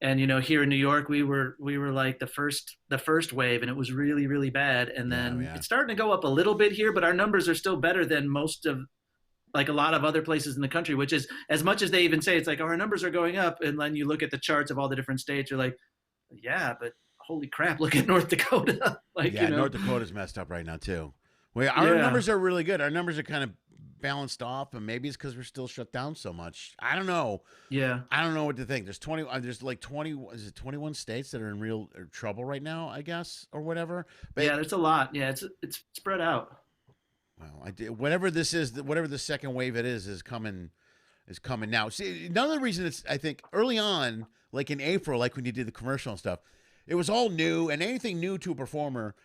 B: and you know here in New York we were like the first wave, and it was really, really bad, and then it's starting to go up a little bit here, but our numbers are still better than most of like a lot of other places in the country, which is as much as they even say it's like our numbers are going up, and then you look at the charts of all the different states, you're like, yeah, but holy crap, look at North Dakota.
A: North Dakota's messed up right now too. Well, our numbers are really good. Our numbers are kind of balanced off, and maybe it's because we're still shut down so much. I don't know.
B: Yeah.
A: I don't know what to think. There's 21 states that are in real trouble right now, I guess, or whatever. But
B: yeah, there's a lot. Yeah, it's spread out.
A: Well, whatever this is, whatever the second wave it is coming now. See, another reason I think early on, like in April, like when you did the commercial and stuff, it was all new, and anything new to a performer,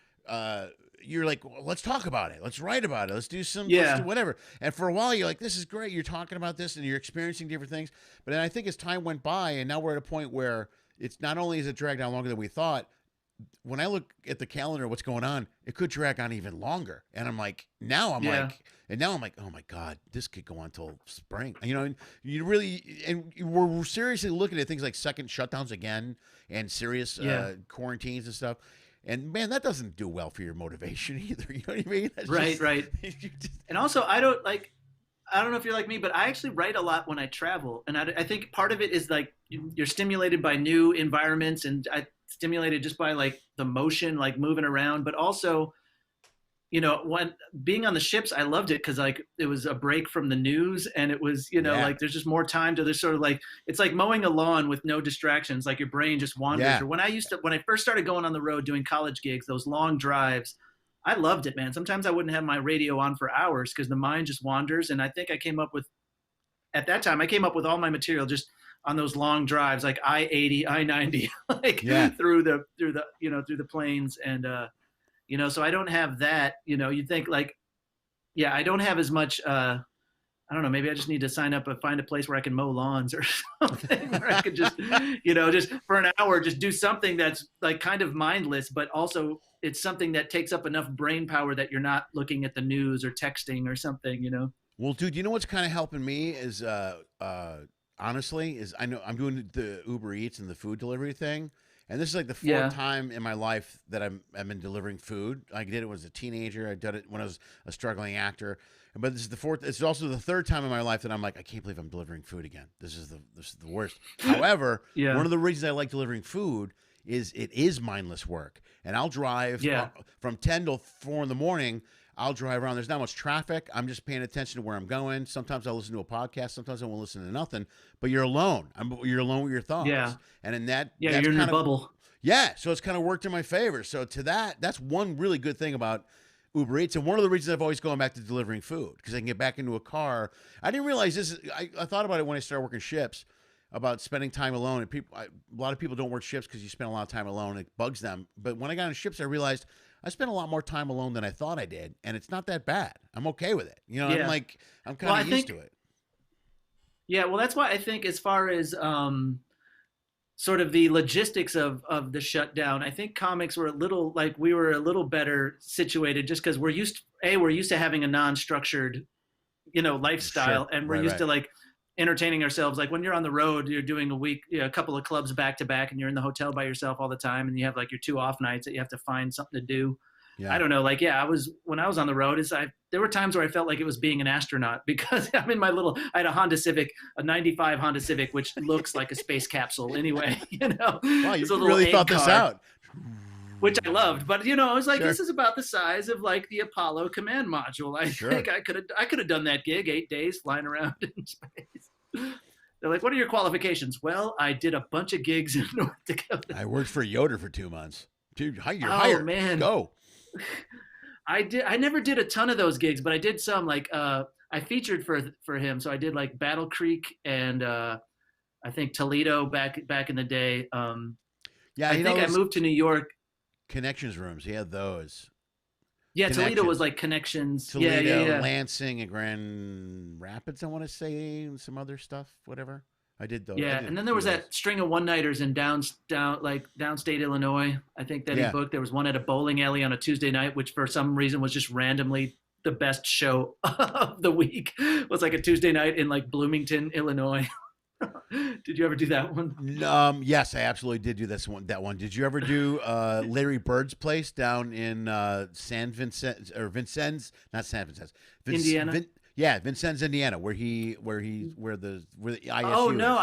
A: you're like, well, let's talk about it. Let's write about it. Let's do whatever. And for a while, you're like, this is great. You're talking about this, and you're experiencing different things. But then I think as time went by, and now we're at a point where it's not only is it dragged on longer than we thought, when I look at the calendar, what's going on, it could drag on even longer. And I'm like, now I'm like, oh my God, this could go on till spring. You know, we're seriously looking at things like second shutdowns again and serious quarantines and stuff. And man, that doesn't do well for your motivation either. You know what I mean?
B: Right. And also, I don't know if you're like me, but I actually write a lot when I travel. And I think part of it is like you're stimulated by new environments, and I stimulated just by like the motion, like moving around, but also, you know, when being on the ships, I loved it because like it was a break from the news, and it was, you know, like there's just more time to, there's sort of like, it's like mowing a lawn with no distractions, like your brain just wanders.
A: Yeah.
B: Or when I first started going on the road doing college gigs, those long drives, I loved it, man. Sometimes I wouldn't have my radio on for hours because the mind just wanders. And I think at that time I came up with all my material just on those long drives, like I-80, I-90, through the plains. And, you know, so I don't have that, you know, you'd think like, I don't have as much, I don't know, maybe I just need to sign up and find a place where I can mow lawns or something where I could just, you know, just for an hour, just do something that's like kind of mindless, but also it's something that takes up enough brain power that you're not looking at the news or texting or something, you know?
A: Well, dude, you know what's kind of helping me is, honestly, is I know I'm doing the Uber Eats and the food delivery thing. And this is like the fourth time in my life that I've been delivering food. I did it when I was a teenager. I did it when I was a struggling actor. But this is the fourth. It's also the third time in my life that I'm like, I can't believe I'm delivering food again. This is the worst. However, one of the reasons I like delivering food is it is mindless work. And I'll drive from 10 till 4 in the morning. I'll drive around. There's not much traffic. I'm just paying attention to where I'm going. Sometimes I'll listen to a podcast. Sometimes I won't listen to nothing. But you're alone. You're alone with your thoughts. Yeah. And in that,
B: you're in your bubble.
A: Yeah. So it's kind of worked in my favor. So that's one really good thing about Uber Eats, and one of the reasons I've always gone back to delivering food, because I can get back into a car. I didn't realize this. I thought about it when I started working ships, about spending time alone. And a lot of people don't work ships because you spend a lot of time alone. It bugs them. But when I got on ships, I realized I spent a lot more time alone than I thought I did, and it's not that bad. I'm okay with it. You know, I'm kind of used to it.
B: Yeah, well, that's why I think as far as sort of the logistics of the shutdown, I think comics were we were a little better situated just because we're used to having a non-structured, lifestyle,
A: Sure.
B: and we're used to like entertaining ourselves. Like when you're on the road, you're doing a couple of clubs back to back, and you're in the hotel by yourself all the time, and you have like your 2 off nights that you have to find something to do.
A: Yeah.
B: I don't know. When I was on the road, there were times where I felt like it was being an astronaut because I'm in I had a Honda Civic, a 95 Honda Civic, which looks like a space capsule anyway,
A: Wow, you
B: It's a little
A: really thought this out.
B: Which I loved, but I was like,
A: Sure.
B: this is about the size of like the Apollo command module. I think I could have done that gig, 8 days flying around in space. They're like, what are your qualifications? Well, I did a bunch of gigs in North Dakota.
A: I worked for Yoder for 2 months. Dude, you're
B: Oh,
A: hired.
B: man.
A: Go.
B: I never did a ton of those gigs, but I did some. Like I featured for him, so I did like Battle Creek and I think Toledo back in the day.
A: Yeah,
B: I think I moved to New York.
A: Connections rooms. He had those.
B: Yeah, Toledo
A: Connections.
B: was like Connections.
A: Toledo,
B: yeah.
A: Lansing, and Grand Rapids, I want to say, and some other stuff, whatever. I did those.
B: Yeah, and then there was that string of one-nighters in downstate Illinois. I think that he booked. There was one at a bowling alley on a Tuesday night, which for some reason was just randomly the best show of the week. It was like a Tuesday night in like Bloomington, Illinois. Did you ever do that one?
A: Yes, I absolutely did do that one. Did you ever do Larry Bird's place down in San Vincent or Vincennes? Not San Vincent.
B: Indiana.
A: Vincennes, Indiana, where the ISU.
B: Oh no,
A: is.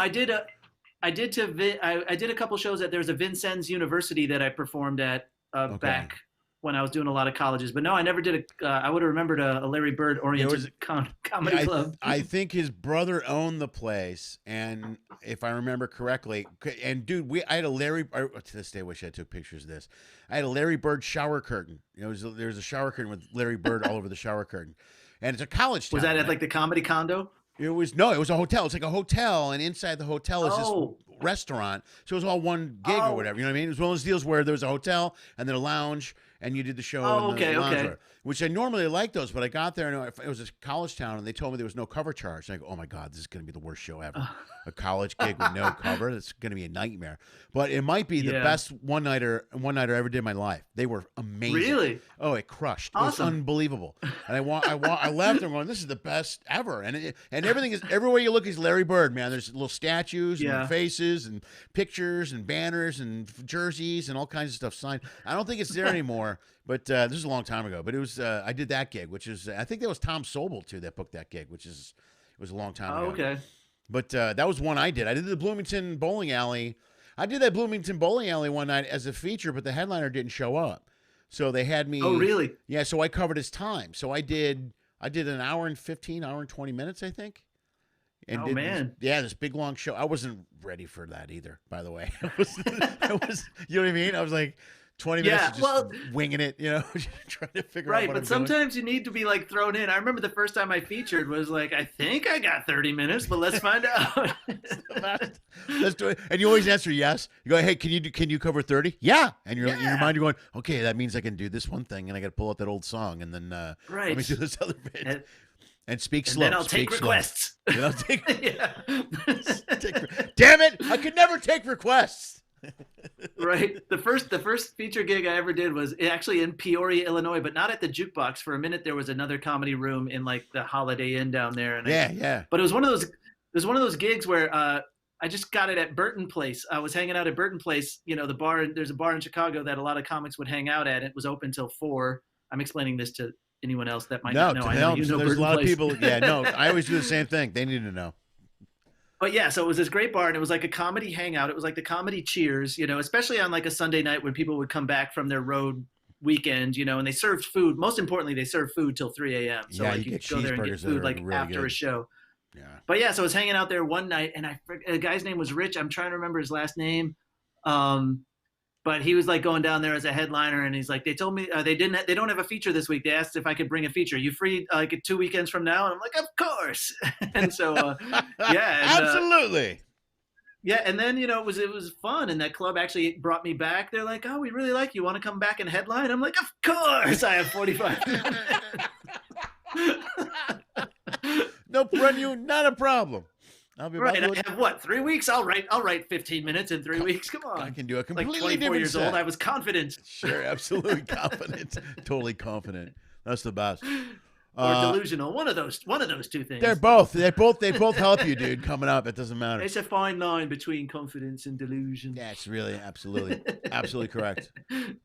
B: I did a couple shows at. There's a Vincennes University that I performed at back when I was doing a lot of colleges. But no, I never did I would have remembered a Larry Bird oriented comedy club.
A: I think his brother owned the place, and if I remember correctly, and dude, I had a Larry. To this day, I wish I took pictures of this. I had a Larry Bird shower curtain. There's a shower curtain with Larry Bird all over the shower curtain, and it's a college town.
B: Was that at like the Comedy Condo?
A: It was a hotel. It's like a hotel, and inside the hotel is this restaurant. So it was all one gig or whatever. You know what I mean? It was one of those deals where there was a hotel and then a lounge, and you did the show in the lounge, which I normally like those. But I got there, and it was a college town, and they told me there was no cover charge. And I go, oh my God, this is going to be the worst show ever. A college gig with no cover. It's going to be a nightmare. But it might be the best one-nighter I ever did in my life. They were amazing.
B: Really?
A: Oh, it crushed.
B: Awesome.
A: It was unbelievable. And I left and going, this is the best ever. And everything is, everywhere you look is Larry Bird, man. There's little statues and faces and pictures and banners and jerseys and all kinds of stuff signed. I don't think it's there anymore, but this is a long time ago. But it was I did that gig, which is I think that was Tom Sobel too that booked that gig, which is it was a long time ago.
B: Okay.
A: But that was one I did. I did the Bloomington Bowling Alley. I did that Bloomington Bowling Alley one night as a feature, but the headliner didn't show up. So they had me.
B: Oh, really?
A: Yeah, so I covered his time. So I did an hour and 15, hour and 20 minutes, I think. And
B: man.
A: This big long show. I wasn't ready for that either, by the way. I was you know what I mean? I was like 20 minutes of just winging it, trying to figure out what
B: but sometimes you need to be like thrown in. I remember the first time I featured was like, I think I got 30 minutes, but let's find out.
A: Let's do it. And you always answer yes. You go, hey, can you cover 30? Yeah. And in your mind you're going, okay, that means I can do this one thing, and I got to pull out that old song, and then let me do this other bit. And speak slow.
B: Then I'll take requests.
A: Then I'll take. Damn it! I could never take requests.
B: Right. The first feature gig I ever did was actually in Peoria, Illinois, but not at the Jukebox. For a minute, there was another comedy room in like the Holiday Inn down there. And But it was one of those gigs where I just got it at Burton Place. I was hanging out at Burton Place. The bar. There's a bar in Chicago that a lot of comics would hang out at. It was open till 4. I'm explaining this to anyone else that might not know. I know
A: there's
B: Burton
A: a lot
B: Place.
A: of people. Yeah, no, I always do the same thing. They need to know.
B: But yeah, so it was this great bar, and it was like a comedy hangout. It was like the comedy Cheers, especially on like a Sunday night when people would come back from their road weekend, and they served food. Most importantly, they served food till 3 a.m. So like you could go there and get food like really after a show.
A: Yeah.
B: But yeah, so I was hanging out there one night, and the guy's name was Rich. I'm trying to remember his last name. But he was like going down there as a headliner, and he's like, they told me they don't have a feature this week. They asked if I could bring a feature. You free like 2 weekends from now? And I'm like, of course. And so,
A: absolutely.
B: Yeah, and then it was fun, and that club actually brought me back. They're like, "Oh, we really like you. Want to come back and headline?" I'm like, "Of course." I have 45 minutes.
A: No, run you, not a problem.
B: Right. I have what, 3 weeks? I'll write 15 minutes in 3 weeks. Come on.
A: I can do a completely
B: like 24
A: different
B: years
A: set.
B: old. I was confident.
A: Sure, absolutely confident. Totally confident. That's the best.
B: Or delusional. One of those two things.
A: They're both. They both help you, dude. Coming up, it doesn't matter.
B: It's a fine line between confidence and delusion.
A: Yeah, it's really absolutely correct.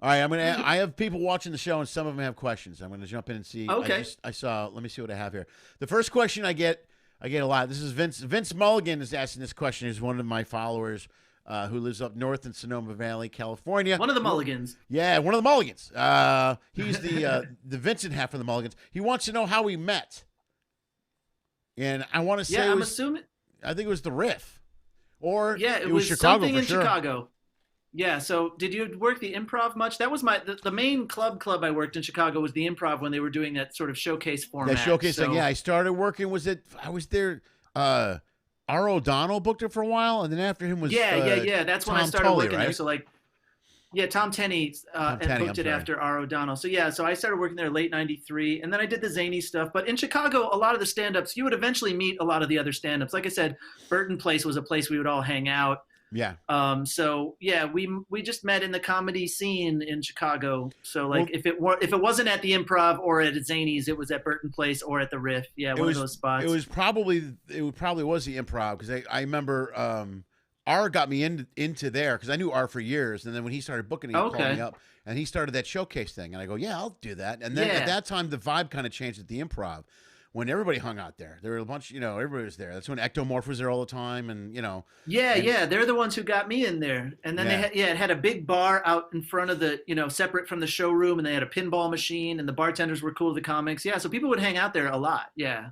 A: All right, I have people watching the show, and some of them have questions. I'm gonna jump in and see.
B: Okay.
A: I saw. Let me see what I have here. The first question I get a lot. This is Vince Mulligan is asking this question. He's one of my followers who lives up north in Sonoma Valley, California.
B: One of the Mulligans.
A: Yeah, one of the Mulligans. He's the Vincent half of the Mulligans. He wants to know how we met. And I want to say,
B: I'm assuming.
A: I think it was the Riff, or
B: it
A: was Chicago
B: something
A: for
B: in
A: sure.
B: Chicago. Yeah. So, did you work the Improv much? That was the main club I worked in Chicago was the Improv when they were doing that sort of showcase format.
A: That showcase thing. Yeah, I started working. I was there. R. O'Donnell booked it for a while, and then after him was
B: That's when I
A: Tom
B: started
A: Tully,
B: working
A: right?
B: there. So Tom Tenney booked it after R. O'Donnell. So I started working there late '93, and then I did the zany stuff. But in Chicago, a lot of the stand-ups, you would eventually meet a lot of the other stand-ups. Like I said, Burton Place was a place we would all hang out.
A: Yeah.
B: We just met in the comedy scene in Chicago. So if it wasn't at the Improv or at Zany's, it was at Burton Place or at the Riff. Yeah, one of those spots.
A: It probably was the Improv, because I remember R got me into there because I knew R for years, and then when he started booking, he called me up and he started that showcase thing, and I go, yeah, I'll do that. And then at that time, the vibe kind of changed at the Improv. When everybody hung out there. There were a bunch, everybody was there. That's when Ectomorph was there all the time, and
B: they're the ones who got me in there. And then it had a big bar out in front of the, separate from the showroom, and they had a pinball machine, and the bartenders were cool to the comics. Yeah, so people would hang out there a lot. Yeah.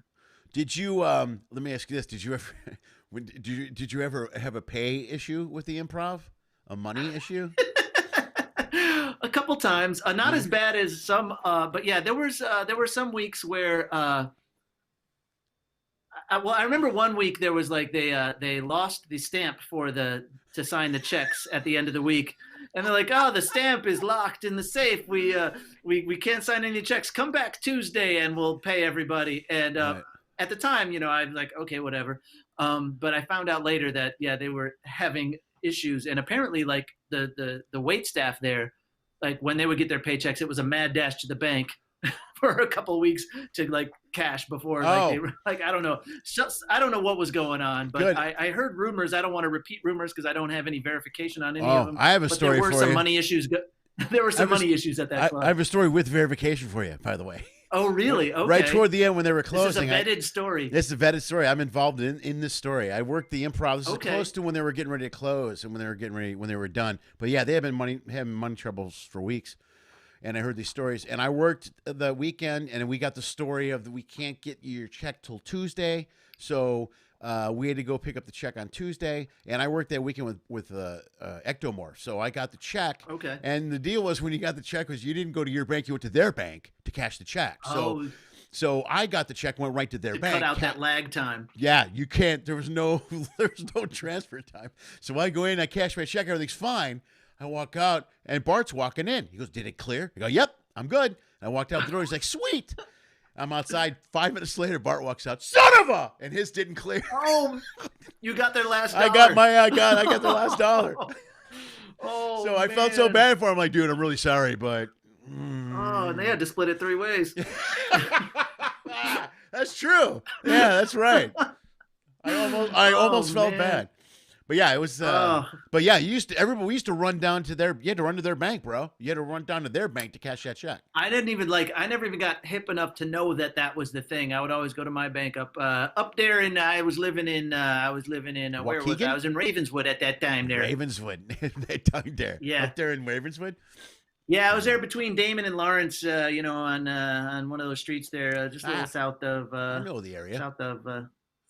A: Did you? Let me ask you this: Did you ever? Did you ever have a pay issue with the Improv? A money issue?
B: A couple times, not as bad as some, but yeah, there were some weeks where. I remember one week there was they lost the stamp to sign the checks at the end of the week, and they're like, oh, the stamp is locked in the safe. We can't sign any checks. Come back Tuesday and we'll pay everybody. And at the time, I'm like, okay, whatever. But I found out later that they were having issues, and apparently the wait staff there, when they would get their paychecks, it was a mad dash to the bank for a couple of weeks to cash before I don't know. I don't know what was going on, but I heard rumors. I don't want to repeat rumors because I don't have any verification on any of them.
A: I have a story for you.
B: There were some money issues. There were some money issues at that club.
A: I have a story with verification for you, by the way.
B: Oh, really? Okay.
A: Right toward the end when they were closing.
B: This is a vetted story.
A: This is a vetted story. I'm involved in this story. I worked the Improv. This is close to when they were getting ready to close and when they were done. But yeah, they have been having money troubles for weeks. And I heard these stories, and I worked the weekend, and we got the story of we can't get your check till Tuesday, so we had to go pick up the check on Tuesday, and I worked that weekend with Ectomorph, so I got the check.
B: Okay.
A: And the deal was when you got the check was you didn't go to your bank, you went to their bank to cash the check. So I got the check, went right to their bank.
B: Cut out that lag time.
A: Yeah, you can't. There was no transfer time. So I go in, I cash my check, everything's fine. I walk out, and Bart's walking in. He goes, did it clear? I go, yep, I'm good. I walked out the door. He's like, sweet. I'm outside. 5 minutes later, Bart walks out, son of a, and his didn't clear.
B: Oh, you got their last dollar.
A: I got the last dollar. So I felt so bad for him. Like, dude, I'm really sorry, but.
B: Oh, and they had to split it 3 ways.
A: That's true. Yeah, that's right. I almost felt bad. But yeah, it was. But yeah, we used to run down to their. You had to run to their bank, bro. You had to run down to their bank to cash that check.
B: I never even got hip enough to know that was the thing. I would always go to my bank up there, and I was living in. Where was I? I was in Ravenswood at that time. There.
A: Ravenswood, that time there.
B: Yeah.
A: Up there in Ravenswood.
B: Yeah, I was there between Damon and Lawrence. On one of those streets there, just a little south of.
A: I know the area.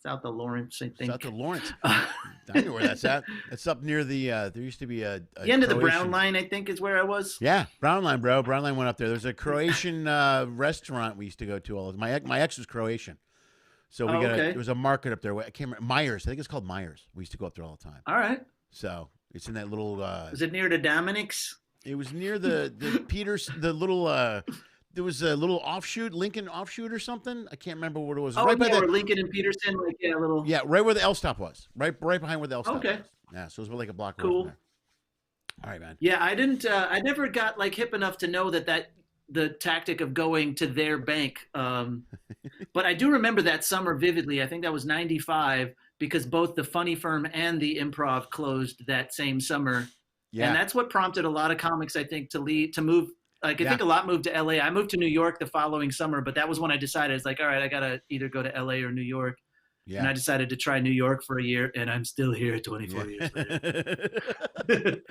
B: South of Lawrence, I think.
A: South of Lawrence. I know where that's at. It's up near the. There used to be a
B: the end of the Brown Line, I think, is where I was.
A: Yeah, Brown Line, bro. Brown Line went up there. There's a Croatian restaurant we used to go to all the time. My ex was Croatian, so there was a market up there. I can't remember Myers. I think it's called Myers. We used to go up there all the time.
B: All right.
A: So it's in that little.
B: Was it near the Dominic's?
A: It was near the Peters, the little there was a little offshoot, Lincoln offshoot or something. I can't remember what it was.
B: Oh,
A: Right by
B: yeah, or Lincoln and Peterson, like, yeah, a little.
A: yeah, right where the L stop was. Right behind where the L stop
B: Okay.
A: was. Yeah, so it was like a block away
B: Cool.
A: from there. All right, man.
B: Yeah, I didn't. I never got like hip enough to know that the tactic of going to their bank. But I do remember that summer vividly. I think that was '95 because both the Funny Firm and the Improv closed that same summer.
A: Yeah.
B: And that's what prompted a lot of comics, I think, to move. Like, I think a lot moved to LA. I moved to New York the following summer, but that was when I decided, it's like, all right, I got to either go to LA or New York.
A: Yeah.
B: And I decided to try New York for a year, and I'm still here 24 years later.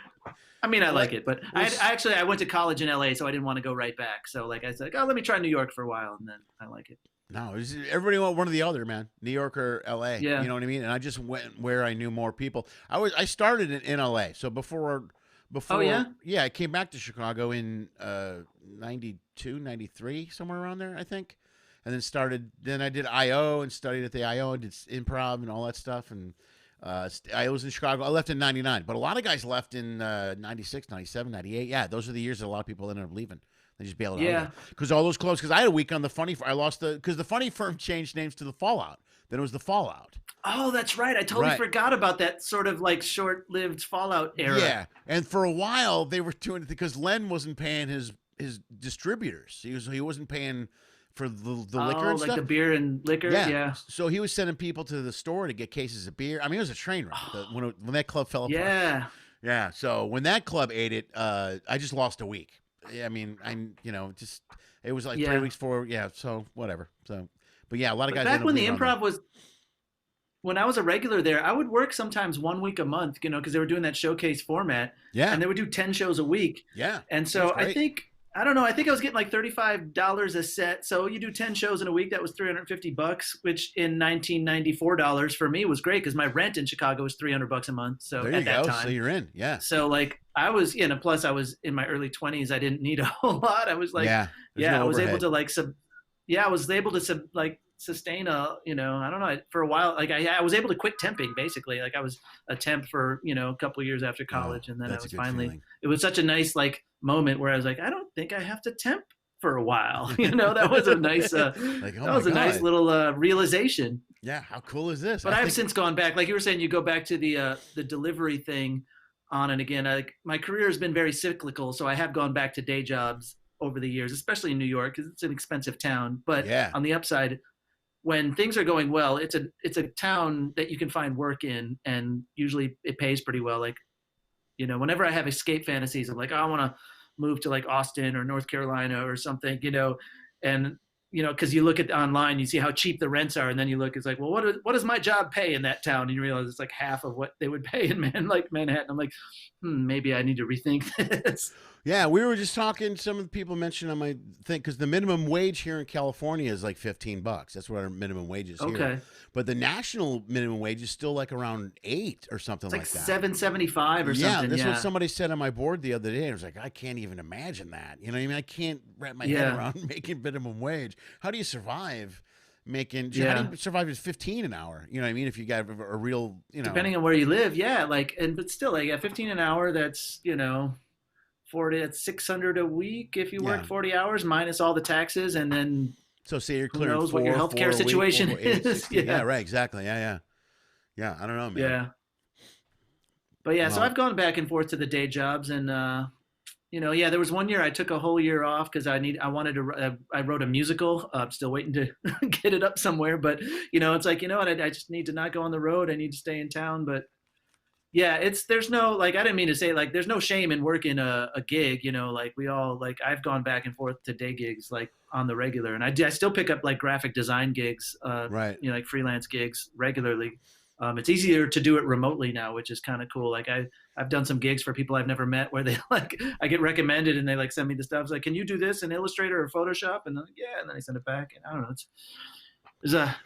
B: I mean, I like it, but I went to college in LA, so I didn't want to go right back. So like I said, oh, let me try New York for a while, and then I like it.
A: No, everybody went one or the other, man. New York or LA.
B: Yeah.
A: You know what I mean? And I just went where I knew more people. I started in LA. So before
B: Oh, yeah?
A: Yeah, I came back to Chicago in 92, 93, somewhere around there, I think. And then I did IO and studied at the IO and did improv and all that stuff. And I was in Chicago. I left in 99, but a lot of guys left in 96, 97, 98. Yeah, those are the years that a lot of people ended up leaving. They just bailed out. Because all those clubs, because I had a week on the Funny Firm. I lost because the Funny Firm changed names to the Fallout. Then it was the Fallout.
B: Oh, that's right. I totally forgot about that sort of like short-lived Fallout era.
A: Yeah, and for a while they were doing it because Len wasn't paying his distributors. He wasn't paying for the liquor and
B: like
A: stuff.
B: the beer and liquor. Yeah.
A: So he was sending people to the store to get cases of beer. I mean, it was a train wreck when that club fell apart.
B: Yeah.
A: Yeah. So when that club ate it, I just lost a week. I mean, it was like 3 weeks for So whatever. So, but yeah, a lot of guys.
B: Back when the improv was. When I was a regular there, I would work sometimes 1 week a month, because they were doing that showcase format. Yeah. And they would do 10 shows a week.
A: Yeah.
B: And so I think I was getting like $35 a set. So you do 10 shows in a week. That was $350, which in $1994 for me was great because my rent in Chicago was $300 a month. So
A: there
B: at
A: you
B: that
A: go.
B: time.
A: So you're in. Yeah.
B: So like I was, plus I was in my early 20s. I didn't need a whole lot. I was like, I was able to sustain a, I don't know, for a while. Like I was able to quit temping basically. Like I was a temp for, a couple of years after college. And then I was finally, it was such a nice like moment where I was like, I don't think I have to temp for a while. That was a nice, nice little realization.
A: Yeah. How cool is this?
B: But I've since gone back. Like you were saying, you go back to the delivery thing on and again. Like my career has been very cyclical. So I have gone back to day jobs over the years, especially in New York, because it's an expensive town. But on the upside, when things are going well, it's a town that you can find work in, and usually it pays pretty well. Like, whenever I have escape fantasies, I'm like, oh, I want to move to like Austin or North Carolina or something, and because you look at online, you see how cheap the rents are, and then you look, it's like, well, what does my job pay in that town? And you realize it's like half of what they would pay in Manhattan. I'm like, maybe I need to rethink this.
A: Yeah, we were just talking. Some of the people mentioned on my thing because the minimum wage here in California is like $15. That's what our minimum wage is here.
B: Okay.
A: But the national minimum wage is still like around $8 or something like that.
B: $7.75 or something.
A: Yeah, that's what somebody said on my board the other day. I was like, I can't even imagine that. You know what I mean? I can't wrap my head around making minimum wage. How do you survive making? How do you survive at 15 an hour? You know what I mean? If you got a real,
B: depending on where you live, but still, like at 15 an hour, that's 40, that's $600 a week if you work 40 hours minus all the taxes, and then
A: so say you're clearing
B: who knows what your healthcare situation is.
A: Yeah, right, exactly. Yeah, I don't know, man.
B: Yeah, but so I've gone back and forth to the day jobs, and there was one year I took a whole year off because I wrote a musical. I'm still waiting to get it up somewhere, but it's like I just need to not go on the road. I need to stay in town, but. Yeah, there's no, like, I didn't mean to say, like, there's no shame in working a gig, like we all, like, I've gone back and forth to day gigs, like, on the regular, and I still pick up, like, graphic design gigs, like freelance gigs regularly. It's easier to do it remotely now, which is kind of cool. Like, I've done some gigs for people I've never met where they, like, I get recommended and they, like, send me the stuff. It's like, can you do this in Illustrator or Photoshop? And then, and then I send it back, and I don't know,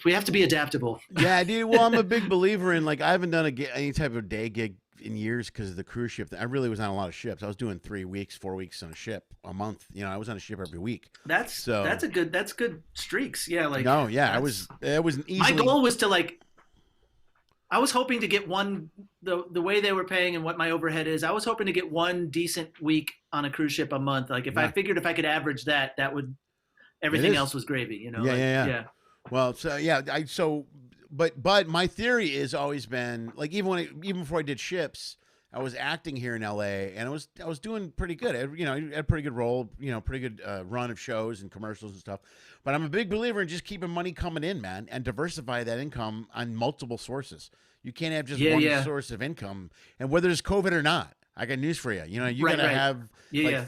B: we have to be adaptable.
A: Yeah, dude. Well, I'm a big believer in, like, I haven't done any type of day gig in years because of the cruise ship. I really was on a lot of ships. I was doing 3 weeks, 4 weeks on a ship a month. I was on a ship every week.
B: That's good streaks. Yeah, like
A: it was an easy.
B: My goal was to I was hoping to get the way they were paying and what my overhead is. I was hoping to get one decent week on a cruise ship a month. Like if I figured if I could average that would everything
A: is.
B: else was gravy, you know?
A: Yeah. Well, but my theory has always been like even before I did Ships, I was acting here in LA and I was doing pretty good. I had a pretty good role, pretty good run of shows and commercials and stuff. But I'm a big believer in just keeping money coming in, man, and diversify that income on multiple sources. You can't have just one source of income, and whether it's COVID or not. I got news for you. You gotta have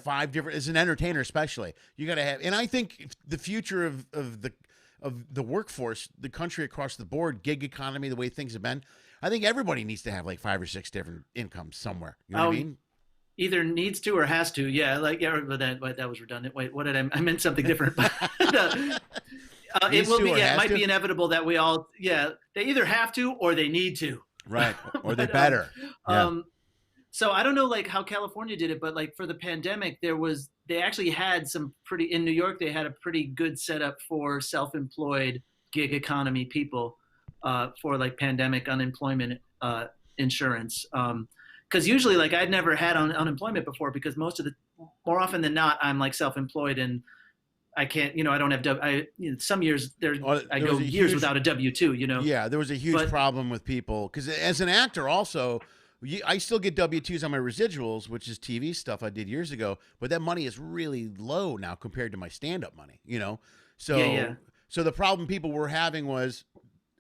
A: five different. As an entertainer, especially, you gotta have. And I think the future of the workforce, the country across the board, gig economy, the way things have been, I think everybody needs to have like 5 or 6 different incomes somewhere. You know what I mean?
B: Either needs to or has to. Yeah, but that was redundant. Wait, what did I meant something different. It might be inevitable that we all, they either have to or they need to.
A: Right. Or they better.
B: So I don't know like how California did it, but like for the pandemic, they actually had in New York, they had a pretty good setup for self-employed gig economy people for like pandemic unemployment insurance. Because usually like I'd never had unemployment before because more often than not, I'm like self-employed and I can't, I don't have, some years I go years without a W-2,
A: Yeah, there was a huge problem with people because as an actor also, I still get W-2s on my residuals, which is TV stuff I did years ago, but that money is really low now compared to my stand-up money, So, so the problem people were having was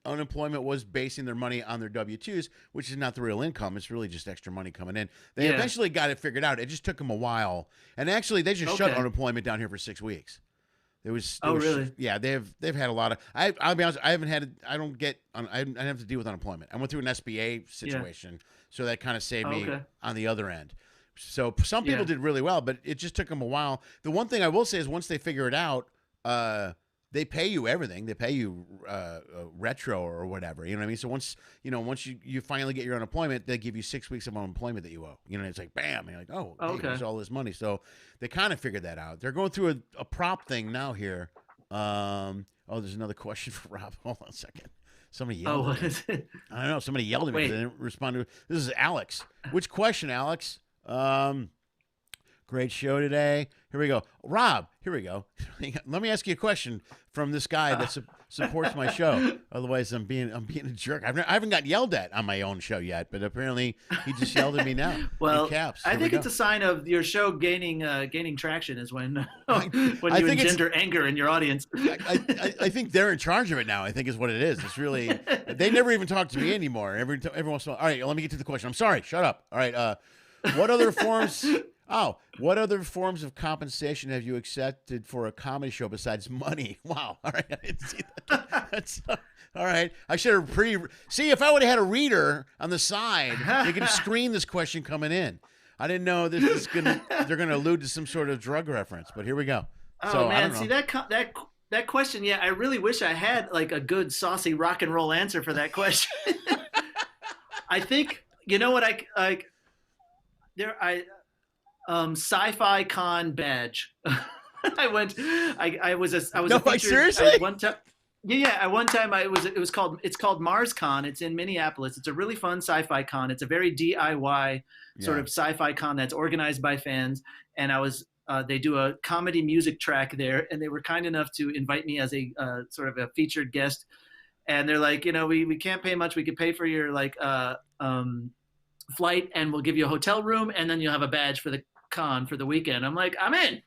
A: unemployment was basing their money on their W-2s, which is not the real income. It's really just extra money coming in. They eventually got it figured out. It just took them a while. And actually, they just shut unemployment down here for 6 weeks.
B: Really?
A: Yeah, they've had a lot of. I'll be honest. I didn't have to deal with unemployment. I went through an SBA situation, so that kind of saved me on the other end. So some people did really well, but it just took them a while. The one thing I will say is once they figure it out, they pay you everything. They pay you retro or whatever. You know what I mean? So once you finally get your unemployment, they give you 6 weeks of unemployment that you owe. It's like bam, and you're like, hey, there's all this money. So they kind of figured that out. They're going through a prop thing now here. There's another question for Rob. Hold on a second. Somebody yelled.
B: What is it?
A: I don't know. Somebody yelled at me. They didn't respond to it. This is Alex. Which question, Alex? Great show today. Here we go. Rob, here we go. Let me ask you a question from this guy that supports my show. Otherwise, I'm being a jerk. I haven't got yelled at on my own show yet, but apparently he just yelled at me now.
B: Well, I think it's a sign of your show gaining traction is when you engender anger in your audience.
A: I think they're in charge of it now. I think is what it is. It's really they never even talk to me anymore. Every once in a while. All right, let me get to the question. I'm sorry. Shut up. All right. What other forms? What other forms of compensation have you accepted for a comedy show besides money? Wow. All right. I didn't see that. That's all right. I should have see if I would have had a reader on the side, they could screen this question coming in. I didn't know they're gonna allude to some sort of drug reference, but here we go.
B: Oh man, see that question, I really wish I had like a good saucy rock and roll answer for that question. I think what Sci-Fi Con badge. I was featured
A: seriously?
B: At one time. At one time it's called Mars Con. It's in Minneapolis. It's a really fun sci-fi con. It's a very DIY sort of sci-fi con that's organized by fans. And they do a comedy music track there, and they were kind enough to invite me as a sort of a featured guest. And they're like, we can't pay much. We could pay for your flight, and we'll give you a hotel room, and then you'll have a badge for the con for the weekend. I'm like, I'm in.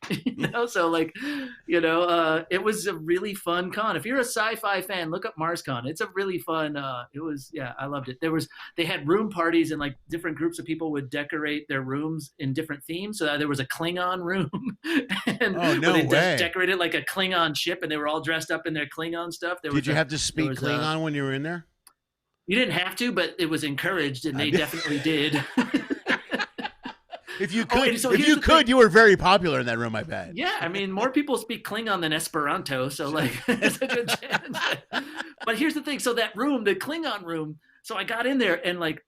B: So it was a really fun con. If you're a sci-fi fan, look up MarsCon. It's a really fun I loved it. They had room parties, and like different groups of people would decorate their rooms in different themes. So there was a Klingon room and they decorated like a Klingon ship, and they were all dressed up in their Klingon stuff.
A: Did you have to speak Klingon when you were in there?
B: You didn't have to, but it was encouraged, and they definitely did.
A: If you could, you were very popular in that room, I bet.
B: Yeah, I mean, more people speak Klingon than Esperanto, so there's a good chance. But here's the thing: so that room, the Klingon room, so I got in there, and like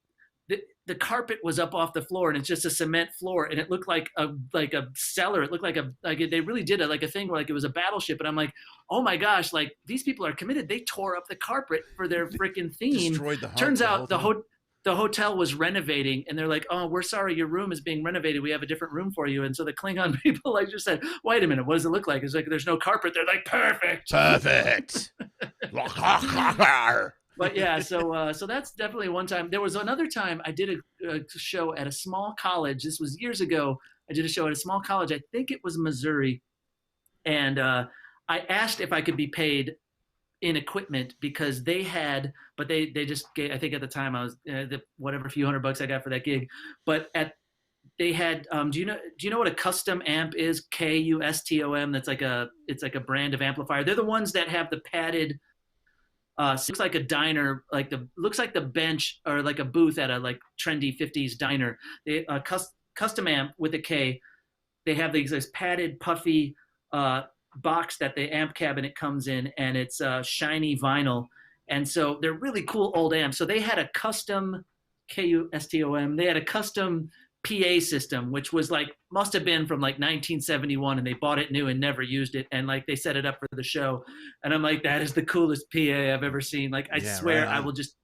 B: the carpet was up off the floor, and it's just a cement floor, and it looked like a cellar. It looked like they really did a thing where like it was a battleship, and I'm like, oh my gosh, like these people are committed. They tore up the carpet for their freaking theme.
A: Destroyed the
B: Turns out the hotel was renovating, and they're like, "Oh, we're sorry, your room is being renovated. We have a different room for you." And so the Klingon people like just said, "Wait a minute, what does it look like?" It's like there's no carpet. They're like, "Perfect,
A: perfect."
B: But yeah, so that's definitely one time. There was another time I did a show at a small college. This was years ago. I did a show at a small college. I think it was Missouri, and I asked if I could be paid in equipment because they had, but they just gave, I think at the time I was whatever few $100 I got for that gig, but they had do you know what a custom amp is? KUSTOM. That's it's like a brand of amplifier. They're the ones that have the padded looks like a diner, looks like the bench or like a booth at a like trendy 50s diner. They custom amp with a K. They have this padded puffy box that the amp cabinet comes in, and it's shiny vinyl, and so they're really cool old amps. So they had a custom KUSTOM. They had a custom PA system, which was must have been from 1971, and they bought it new and never used it, and they set it up for the show, and I'm like, that is the coolest PA I've ever seen. I swear, right, I will just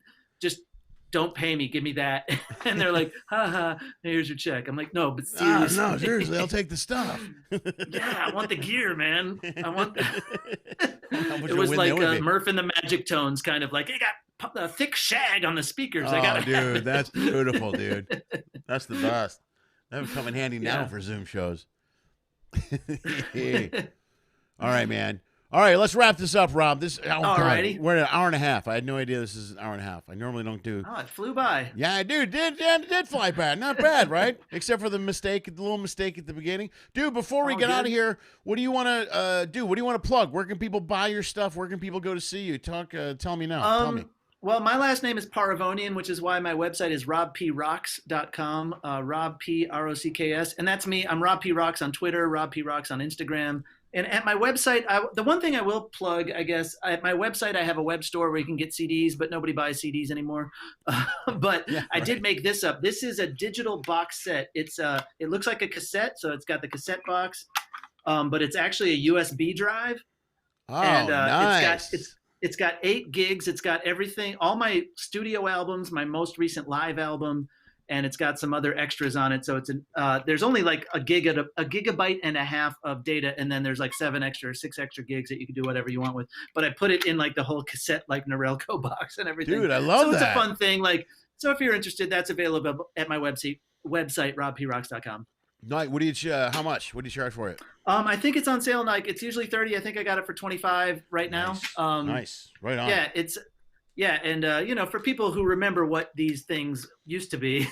B: don't pay me, give me that. And they're like, haha, here's your check. I'm like, no, but seriously.
A: No, seriously, I'll take the stuff.
B: Yeah, I want the gear, man. I want it was like Murph and the Magic Tones, kind of like, it got a thick shag on the speakers.
A: Oh, dude, that's beautiful, dude. That's the best. That would come in handy now for Zoom shows. All right, man. All right, let's wrap this up, Rob.
B: Alrighty.
A: We're at an hour and a half. I had no idea this is an hour and a half. I normally don't do.
B: Oh, it flew by.
A: Yeah, I do. It did fly by. Not bad, right? Except for the little mistake at the beginning. Dude, before we get out of here, what do you want to do? What do you want to plug? Where can people buy your stuff? Where can people go to see you? Tell me now. Tell me.
B: Well, my last name is Paravonian, which is why my website is robprocks.com, Rob P ROCKS, and that's me. I'm Rob P Rocks on Twitter, Rob P Rocks on Instagram. And at my website, the one thing I will plug, I guess, at my website, I have a web store where you can get CDs, but nobody buys CDs anymore. But yeah, I did make this up. This is a digital box set. It looks like a cassette, so it's got the cassette box, but it's actually a USB drive.
A: Oh, and, nice.
B: It's got 8 gigs. It's got everything, all my studio albums, my most recent live album, and it's got some other extras on it. So it's there's only a gigabyte and a half of data, and then there's 6 extra gigs that you can do whatever you want with. But I put it in the whole cassette Norelco box and everything.
A: Dude, I love that.
B: So it's a fun thing. So if you're interested, that's available at my website robprocks.com.
A: Night. What do you? How much? What do you charge for it?
B: I think it's on sale. It's usually $30. I think I got it for $25 right now.
A: Nice. Right on.
B: Yeah, and for people who remember what these things used to be,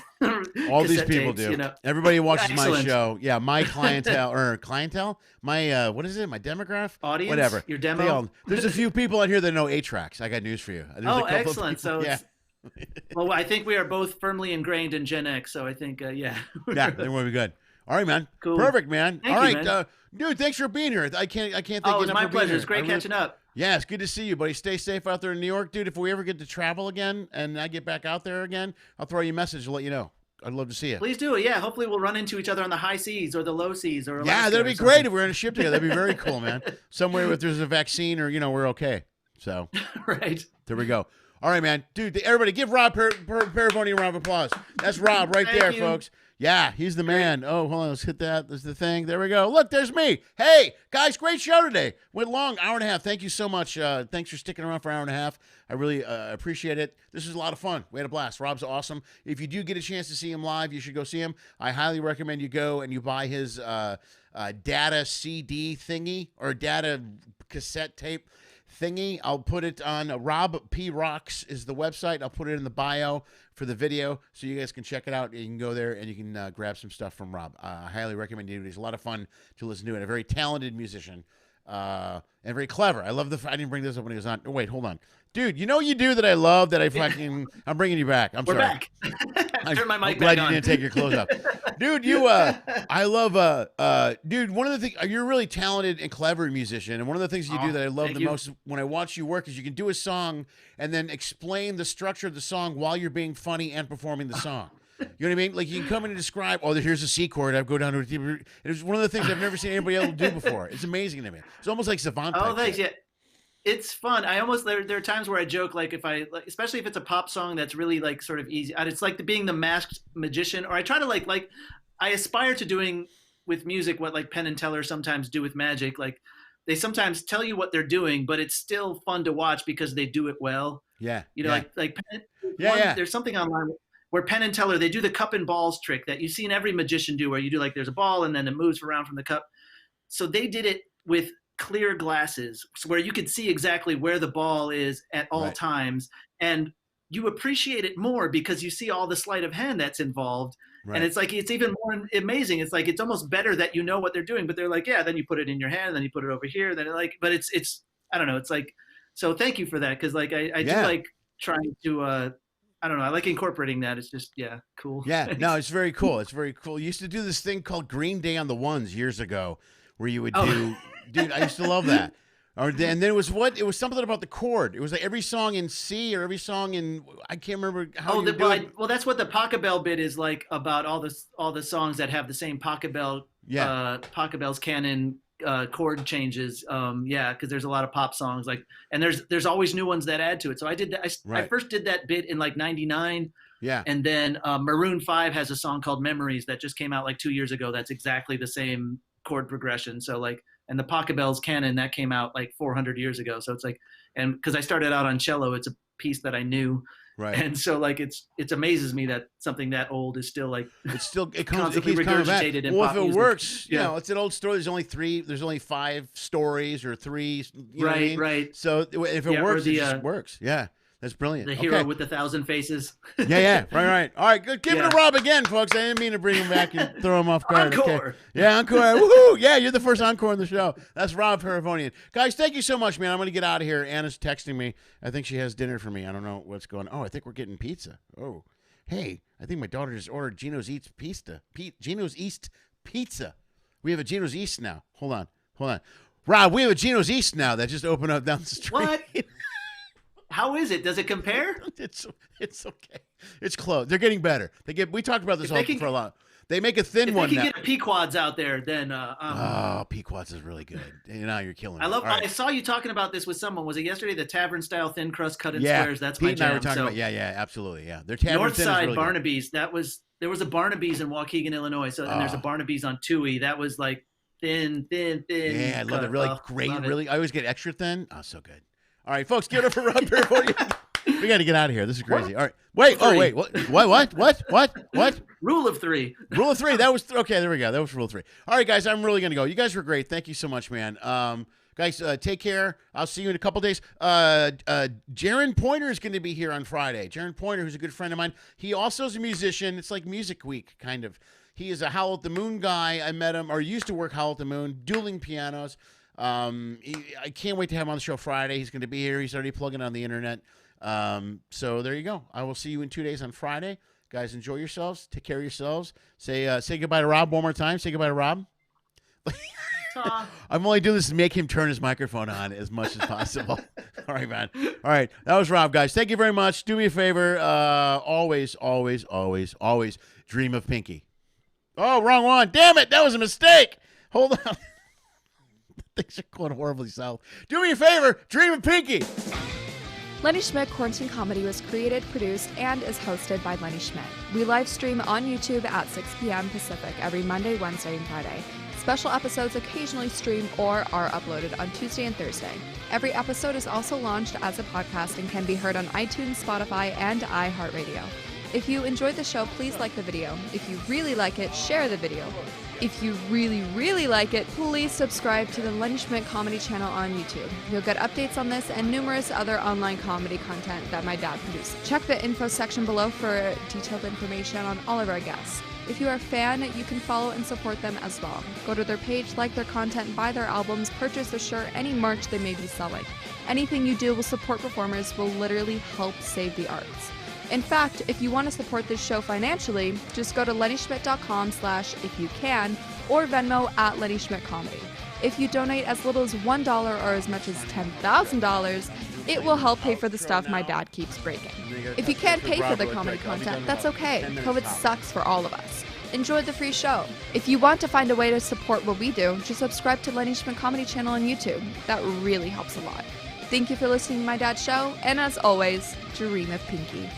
A: all these people
B: tapes,
A: do. Everybody watches
B: Excellent.
A: my show. Yeah, my clientele, my what is it? My demographic,
B: audience,
A: whatever.
B: Your demo.
A: There's a few people out here that know 8-tracks. I got news for you. There's
B: Excellent. So well, I think we are both firmly ingrained in Gen X. So I think
A: yeah, then we'll be good. All right, man.
B: Cool.
A: Perfect, man.
B: Thank
A: all right,
B: you, man.
A: Dude. Thanks for being here. I can't thank you enough.
B: Oh, it was my pleasure. It's
A: great
B: catching up.
A: Yeah, it's good to see you, buddy. Stay safe out there in New York, dude. If we ever get to travel again and I get back out there again, I'll throw you a message to let you know. I'd love to see you.
B: Please do it. Yeah, hopefully we'll run into each other on the high seas or the low seas or Alaska.
A: Yeah, that'd be great if we're on a ship together. That'd be very cool, man. Somewhere if there's a vaccine or we're okay. So
B: right
A: there we go. All right, man, dude. Everybody, give Rob Paravonian a round of applause. That's Rob right there, folks. Yeah, he's the man. Oh, hold on. Let's hit that. There's the thing. There we go. Look, there's me. Hey, guys, great show today. Went long, hour and a half. Thank you so much. Thanks for sticking around for an hour and a half. I really appreciate it. This was a lot of fun. We had a blast. Rob's awesome. If you do get a chance to see him live, you should go see him. I highly recommend you go and you buy his data CD thingy or data cassette tape thingy. I'll put it on Rob P Rocks is the website. I'll put it in the bio for the video so you guys can check it out. You can go there and you can grab some stuff from Rob. I highly recommend you. He's a lot of fun to listen to and a very talented musician and very clever. I love I didn't bring this up when he was on. Oh, wait, hold on. Dude, you do that I love that I'm bringing you back.
B: We're
A: sorry.
B: Back. Turn my mic
A: I'm glad
B: back on.
A: you didn't take your clothes off. Dude, I love, dude, one of the things, you're a really talented and clever musician. And one of the things you do that I love the most when I watch you work is you can do a song and then explain the structure of the song while you're being funny and performing the song. You know what I mean? Like you can come in and describe, here's a C chord. I go down to it's one of the things I've never seen anybody else do before. It's amazing to me. It's almost like savant.
B: Oh, thanks.
A: Shit.
B: It's fun. There are times where I joke, like especially if it's a pop song that's really like sort of easy. And it's like being the masked magician, or I try to like I aspire to doing with music what like Penn and Teller sometimes do with magic. Like they sometimes tell you what they're doing, but it's still fun to watch because they do it well.
A: Yeah.
B: You know,
A: yeah.
B: like
A: Yeah.
B: There's something online where Penn and Teller, they do the cup and balls trick that you've seen every magician do, where you do like there's a ball and then it moves around from the cup. So they did it with clear glasses where you could see exactly where the ball is at all times, and you appreciate it more because you see all the sleight of hand that's involved. And it's like, it's even more amazing. It's like, it's almost better that you know what they're doing, but they're like, yeah, then you put it in your hand, then you put it over here, then but it's I don't know, it's like, so thank you for that, because like I do like trying to I don't know, I like incorporating that. It's just cool.
A: Yeah, no, it's very cool. It's very cool. You used to do this thing called Green Day on the Ones years ago, where you would do dude, I used to love that. And then it was something about the chord. It was like every song in C or every song in, I can't remember how you do it.
B: Well, that's what the Pachelbel bit is like, about all the songs that have the same Pachelbel's canon chord changes. Because there's a lot of pop songs, like, and there's always new ones that add to it. So I did that. I first did that bit in like '99. Yeah. And then Maroon 5 has a song called Memories that just came out like 2 years ago. That's exactly the same chord progression. So like, and the Pachelbel's canon that came out like 400 years ago. So it's like, and because I started out on cello, it's a piece that I knew. Right. And so like, it amazes me that something that old is still like, it constantly regurgitated in pop music.
A: If it works, you know, it's an old story. There's only 5 stories or 3. You know what I mean? Right. So if it works, it just works. Yeah. That's brilliant.
B: The hero with 1,000 faces.
A: Yeah. Right. All right, good. Give it to Rob again, folks. I didn't mean to bring him back and throw him off guard.
B: Encore.
A: Okay. Yeah, encore. Woohoo! Yeah, you're the first encore in the show. That's Rob Paravonian. Guys, thank you so much, man. I'm going to get out of here. Anna's texting me. I think she has dinner for me. I don't know what's going on. Oh, I think we're getting pizza. Oh, hey, I think my daughter just ordered Gino's East Pizza. Gino's East Pizza. We have a Gino's East now. Hold on. Rob, we have a Gino's East now that just opened up down the street.
B: What? How is it? Does it compare?
A: It's okay. It's close. They're getting better. We talked about this for a lot. They make a thin one now.
B: If they can get Pequods out there, then
A: Pequods is really good. Now you're killing me.
B: I saw you talking about this with someone. Was it yesterday? The tavern style thin crust cut in squares. That's my jam.
A: Pete and I were talking about. Yeah, absolutely. Yeah, their tavern thin is really
B: Barnaby's. Good. There was a Barnaby's in Waukegan, Illinois. So and there's a Barnaby's on Toohey. That was like thin.
A: Yeah, I love it. Really great. Really, I always get extra thin. Oh, so good. All right, folks, give it up for Rob Paravonian. We got to get out of here. This is crazy. All right. Wait. What?
B: Rule of 3.
A: Rule of 3. That was okay. There we go. That was rule of 3. All right, guys, I'm really going to go. You guys were great. Thank you so much, man. Guys, take care. I'll see you in a couple days. Jaron Pointer is going to be here on Friday. Jaron Pointer, who's a good friend of mine. He also is a musician. It's like Music Week, kind of. He is a Howl at the Moon guy. I met him, or used to work Howl at the Moon, dueling pianos. I can't wait to have him on the show Friday. He's going to be here. He's already plugging on the internet. So there you go. I will see you in 2 days on Friday. Guys, enjoy yourselves. Take care of yourselves. Say goodbye to Rob one more time. Say goodbye to Rob. I'm only doing this to make him turn his microphone on as much as possible. All right, man. All right. That was Rob, guys. Thank you very much. Do me a favor. Always dream of Pinky. Oh, wrong one. Damn it. That was a mistake. Hold on. Things are going horribly south. Do me a favor, dream of Pinky.
D: Lenny Schmidt Quarantine Comedy was created, produced, and is hosted by Lenny Schmidt. We live stream on YouTube at 6 p.m. Pacific every Monday, Wednesday, and Friday. Special episodes occasionally stream or are uploaded on Tuesday and Thursday. Every episode is also launched as a podcast and can be heard on iTunes, Spotify, and iHeartRadio. If you enjoyed the show, please like the video. If you really like it, share the video. If you really, really like it, please subscribe to the Lenny Schmidt Comedy channel on YouTube. You'll get updates on this and numerous other online comedy content that my dad produced. Check the info section below for detailed information on all of our guests. If you are a fan, you can follow and support them as well. Go to their page, like their content, buy their albums, purchase a shirt, any merch they may be selling. Anything you do will support performers, will literally help save the arts. In fact, if you want to support this show financially, just go to lennyschmidt.com/ifyoucan or Venmo at Lenny Schmidt Comedy. If you donate as little as $1 or as much as $10,000, it will help pay for the stuff my dad keeps breaking. If you can't pay for the comedy content, that's okay. COVID sucks for all of us. Enjoy the free show. If you want to find a way to support what we do, just subscribe to Lenny Schmidt Comedy channel on YouTube. That really helps a lot. Thank you for listening to my dad's show, and as always, dream of Pinky.